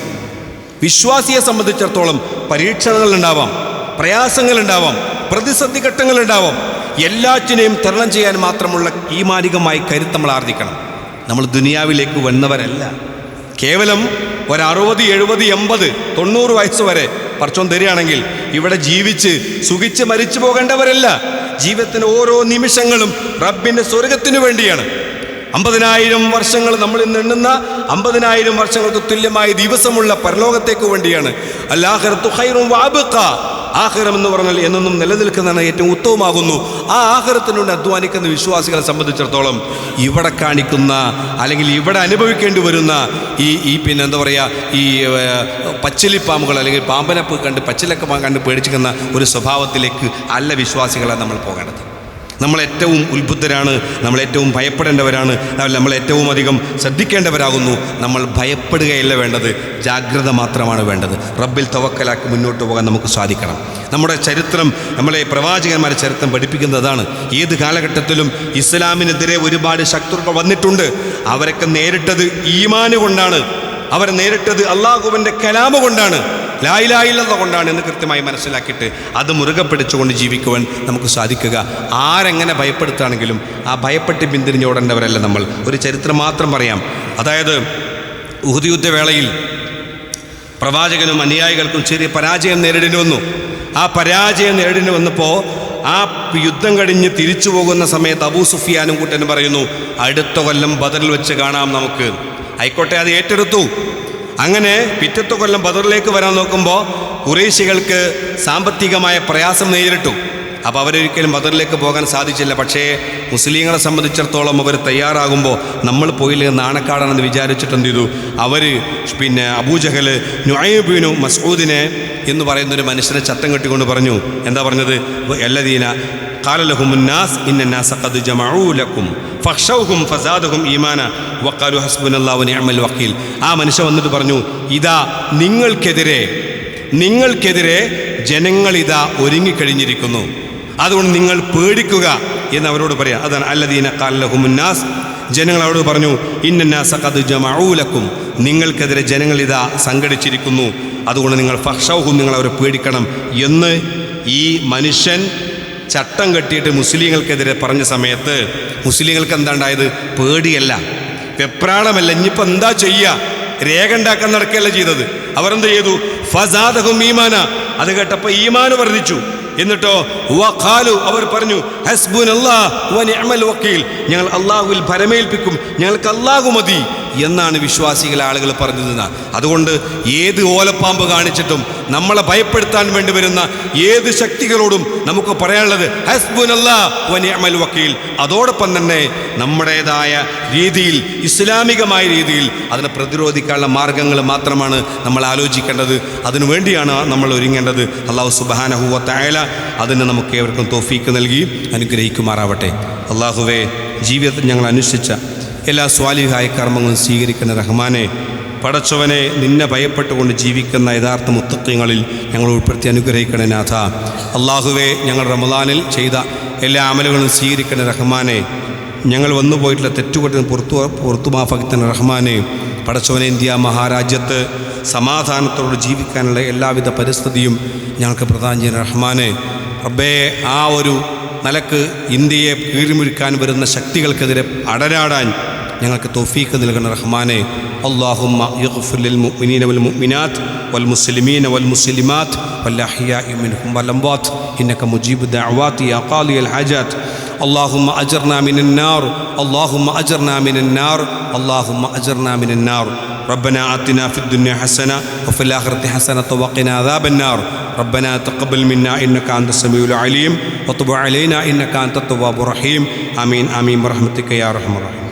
വിശ്വാസിയെ സംബന്ധിച്ചിടത്തോളം പരീക്ഷണങ്ങളുണ്ടാവാം, പ്രയാസങ്ങളുണ്ടാവാം, പ്രതിസന്ധി ഘട്ടങ്ങളുണ്ടാവാം. എല്ലാറ്റിനെയും തരണം ചെയ്യാൻ മാത്രമുള്ള ഈമാനികമായ കരുത്ത് നമ്മൾ ആർജിക്കണം. നമ്മൾ ദുനിയാവിലേക്ക് വന്നവരല്ല. കേവലം ഒരു 60, 70, 80, 90 വയസ്സ് വരെ പടച്ചോൻ തരികയാണെങ്കിൽ ഇവിടെ ജീവിച്ച് സുഖിച്ച് മരിച്ചു പോകേണ്ടവരല്ല. ജീവിതത്തിന് ഓരോ നിമിഷങ്ങളും റബ്ബിൻ്റെ സ്വർഗത്തിനു വേണ്ടിയാണ്. 50,000 വർഷങ്ങൾ നമ്മൾ ഇന്ന് എണ്ണുന്ന 50,000 വർഷങ്ങൾക്ക് തുല്യമായ ദിവസമുള്ള പരലോകത്തേക്ക് വേണ്ടിയാണ്. അൽ-ആഖിറത്തു ഖൈറുൻ വഅബ്ഖാ, ആഖിറം എന്ന് പറഞ്ഞാൽ എന്നും നിലനിൽക്കുന്നതാണ്, ഏറ്റവും ഉത്തമമാകുന്നു. ആ ആഖിറത്തിനുവേണ്ടി അധ്വാനിക്കുന്ന വിശ്വാസികളെ സംബന്ധിച്ചിടത്തോളം ഇവിടെ കാണിക്കുന്ന അല്ലെങ്കിൽ ഇവിടെ അനുഭവിക്കേണ്ടി വരുന്ന ഈ പിന്നെ എന്താ പറയുക, ഈ പച്ചിലിപ്പാമ്പുകൾ അല്ലെങ്കിൽ പാമ്പനെ കണ്ട് പച്ചിലൊക്കെ കണ്ട് പേടിച്ചിരിക്കുന്ന ഒരു സ്വഭാവത്തിലേക്ക് അല്ല വിശ്വാസികളെ നമ്മൾ പോകേണ്ടത്. നമ്മൾ ഏറ്റവും ഉത്ബുദ്ധരാണ്, നമ്മൾ ഏറ്റവും ഭയപ്പെടേണ്ടവരാണ്, നമ്മൾ ഏറ്റവും അധികം ശ്രദ്ധിക്കേണ്ടവരാകുന്നു. നമ്മൾ ഭയപ്പെടുകയല്ല വേണ്ടത്, ജാഗ്രത മാത്രമാണ് വേണ്ടത്. റബ്ബിൽ തവക്കലാക്കി മുന്നോട്ട് പോകാൻ നമുക്ക് സാധിക്കണം. നമ്മുടെ ചരിത്രം, നമ്മളെ പ്രവാചകന്മാരുടെ ചരിത്രം പഠിപ്പിക്കുന്നതാണ്. ഏത് കാലഘട്ടത്തിലും ഇസ്ലാമിനെതിരെ ഒരുപാട് ശത്രുക്കൾ വന്നിട്ടുണ്ട്. അവരൊക്കെ നേരിട്ടത് ഈമാന് കൊണ്ടാണ്, അവർ നേരിട്ടത് അള്ളാഹുവിൻ്റെ കലാമ കൊണ്ടാണ്, ലാ ഇലാഹ ഇല്ലല്ലാഹ് കൊണ്ടാണ് എന്ന് കൃത്യമായി മനസ്സിലാക്കിയിട്ട് അത് മുറുകെ പിടിച്ചുകൊണ്ട് ജീവിക്കുവാൻ നമുക്ക് സാധിക്കുക. ആരെങ്ങനെ ഭയപ്പെടുത്തുകയാണെങ്കിലും ആ ഭയപ്പെട്ട് പിന്തിരിഞ്ഞോടേണ്ടവരല്ല നമ്മൾ. ഒരു ചരിത്രം മാത്രം പറയാം. അതായത് ഉഹദ് യുദ്ധവേളയിൽ പ്രവാചകനും അനുയായികൾക്കും ചെറിയ പരാജയം നേരിടേണ്ടി വന്നു. ആ പരാജയം നേരിടേണ്ടി വന്നപ്പോൾ ആ യുദ്ധം കഴിഞ്ഞ് തിരിച്ചു പോകുന്ന സമയത്ത് അബൂ സുഫിയാനും കൂട്ടനും പറയുന്നു, അടുത്ത കൊല്ലം ബദറിൽ വെച്ച് കാണാം നമുക്ക്. ആയിക്കോട്ടെ, അത് ഏറ്റെടുത്തു. അങ്ങനെ പിറ്റത്തെ കൊല്ലം ബദറിലേക്ക് വരാൻ നോക്കുമ്പോൾ ഖുറൈശികൾക്ക് സാമ്പത്തികമായ പ്രയാസം നേരിട്ടു. അപ്പോൾ അവരൊരിക്കലും ബദറിലേക്ക് പോകാൻ സാധിച്ചില്ല. പക്ഷേ മുസ്ലിങ്ങളെ സംബന്ധിച്ചിടത്തോളം അവർ തയ്യാറാകുമ്പോൾ നമ്മൾ പോയില്ല നാണക്കാടാണെന്ന് വിചാരിച്ചിട്ട് എന്ത് ചെയ്തു, അവർ പിന്നെ അബൂജഹൽ നുഐബിനു മസ്ഊദിനെ എന്ന് പറയുന്നൊരു മനുഷ്യനെ ചട്ടം കെട്ടിക്കൊണ്ട് പറഞ്ഞു. എന്താ പറഞ്ഞത്? അല്ലദീന ഖാല ലഹുമുന്നാസ് ഇന്നന്നാസ ഖദ് ജമഊ ലക്കും ഫഖ്ശൗഹും ഫസാദഹും ഈമാന വഖാലു ഹസ്ബുനല്ലാഹു വനിഅമൽ വക്കീൽ. ആ മനുഷ്യൻ വന്നിട്ട് പറഞ്ഞു, ഇതാ നിങ്ങൾക്കെതിരെ ജനങ്ങളിതാ ഒരുങ്ങിക്കഴിഞ്ഞിരിക്കുന്നു, അതുകൊണ്ട് നിങ്ങൾ പേടിക്കുക എന്ന് അവരോട് പറയാം. അതാണ് അല്ലദീന ഖാല ലഹുമുന്നാസ്. ജനങ്ങൾ അവരോട് പറഞ്ഞു, ഇന്നന്നാസ ഖദ് ജമഊ ലക്കും, നിങ്ങൾക്കെതിരെ ജനങ്ങളിതാ സംഘടിച്ചിരിക്കുന്നു, അതുകൊണ്ട് നിങ്ങൾ ഫഖ്ശൗഹും, നിങ്ങൾ അവരെ പേടിക്കണം എന്ന് ഈ മനുഷ്യൻ ചട്ടം കെട്ടിയിട്ട് മുസ്ലിങ്ങൾക്കെതിരെ പറഞ്ഞ സമയത്ത് മുസ്ലിങ്ങൾക്ക് എന്താ ഉണ്ടായത്? പേടിയല്ല, വെപ്രാളമല്ല. ഇനിയിപ്പോൾ എന്താ ചെയ്യുക? രേഖ ഉണ്ടാക്കാൻ നടക്കുകയല്ല ചെയ്തത്. അവരെന്ത് ചെയ്തു? ഫസാദഹും ഈമാന, അത് കേട്ടപ്പോൾ ഈമാന് വർദ്ധിച്ചു. എന്നിട്ടോ വഖാലു, അവർ പറഞ്ഞു, ഹസ്ബുനല്ലാഹ് വനിഅമൽ വക്കീൽ, ഞങ്ങൾ അള്ളാഹുവിൽ ഭരമേൽപ്പിക്കും, ഞങ്ങൾക്ക് അള്ളാഹു മതി എന്നാണ് വിശ്വാസികളെ ആളുകൾ പറഞ്ഞത്. അതുകൊണ്ട് ഏത് ഓലപ്പാമ്പ് കാണിച്ചിട്ടും നമ്മളെ ഭയപ്പെടുത്താൻ വേണ്ടി വരുന്ന ഏത് ശക്തികളോടും നമുക്ക് പറയാനുള്ളത് ഹസ്ബുനല്ലാഹ് വനിഅമൽ വക്കീൽ. അതോടൊപ്പം തന്നെ നമ്മുടേതായ രീതിയിൽ, ഇസ്ലാമികമായ രീതിയിൽ അതിനെ പ്രതിരോധിക്കാനുള്ള മാർഗങ്ങൾ മാത്രമാണ് നമ്മൾ ആലോചിക്കേണ്ടത്. അതിനുവേണ്ടിയാണ് നമ്മൾ ഒരുങ്ങേണ്ടത്. അല്ലാഹു സുബ്ഹാനഹു വ തആല അതിന് നമുക്ക് ഏവർക്കും തൗഫീക്ക് നൽകി അനുഗ്രഹിക്കുമാറാവട്ടെ. അല്ലാഹുവേ, ജീവിതത്തിൽ ഞങ്ങൾ അനുഷ്ഠിച്ച എല്ലാ സ്വാലിഹായ കർമ്മങ്ങളും സ്വീകരിക്കുന്ന റഹ്മാനെ, പടച്ചവനെ, നിന്നെ ഭയപ്പെട്ടുകൊണ്ട് ജീവിക്കുന്ന യഥാർത്ഥ മുത്തഖീങ്ങളിൽ ഞങ്ങൾ ഉൾപ്പെടുത്തി അനുഗ്രഹിക്കണേ നാഥ. അല്ലാഹുവേ, ഞങ്ങൾ റമദാനിൽ ചെയ്ത എല്ലാ അമലുകളും സ്വീകരിക്കുന്ന റഹ്മാനെ, ഞങ്ങൾ വന്നുപോയിട്ടുള്ള തെറ്റുകൊട്ടിന് പുറത്തു മാഫാക്കുന്ന റഹ്മാനെ, പടച്ചവനെ, ഇന്ത്യ മഹാരാജ്യത്ത് സമാധാനത്തോട് ജീവിക്കാനുള്ള എല്ലാവിധ പരിസ്ഥിതിയും ഞങ്ങൾക്ക് പ്രദാനം ചെയ്യുന്ന റഹ്മാനെ, റബ്ബേ, ആ ഒരു നിലക്ക് ഇന്ത്യയെ കീഴ്മുഴിക്കാൻ വരുന്ന ശക്തികൾക്കെതിരെ അടരാടാൻ ഞങ്ങൾക്ക് തൗഫീഖ് നൽകണ റഹ്മാനെ. അല്ലാഹുമ്മ യഗ്ഫിർ ലിൽ മുഅ്മിനീന വൽ മുഅ്മിനാത്ത് വൽ മുസ്ലിമീന വൽ മുസ്ലിമാത്ത് വൽ അഹ്യാഇ മിൻഹും വൽ അംവാത്ത് ഇന്നക മുജീബു ദഅവാതി യാ ഖാദിയൽ ഹാജാത്ത്. اللهم أجرنا من النار اللهم أجرنا من النار اللهم أجرنا من النار. ربنا آتنا في الدنيا حسنة وفي الآخرة حسنة وقنا عذاب النار. ربنا تقبل منا إنك أنت السميع العليم وتب علينا إنك أنت التواب الرحيم. آمين آمين برحمتك يا أرحم الراحمين.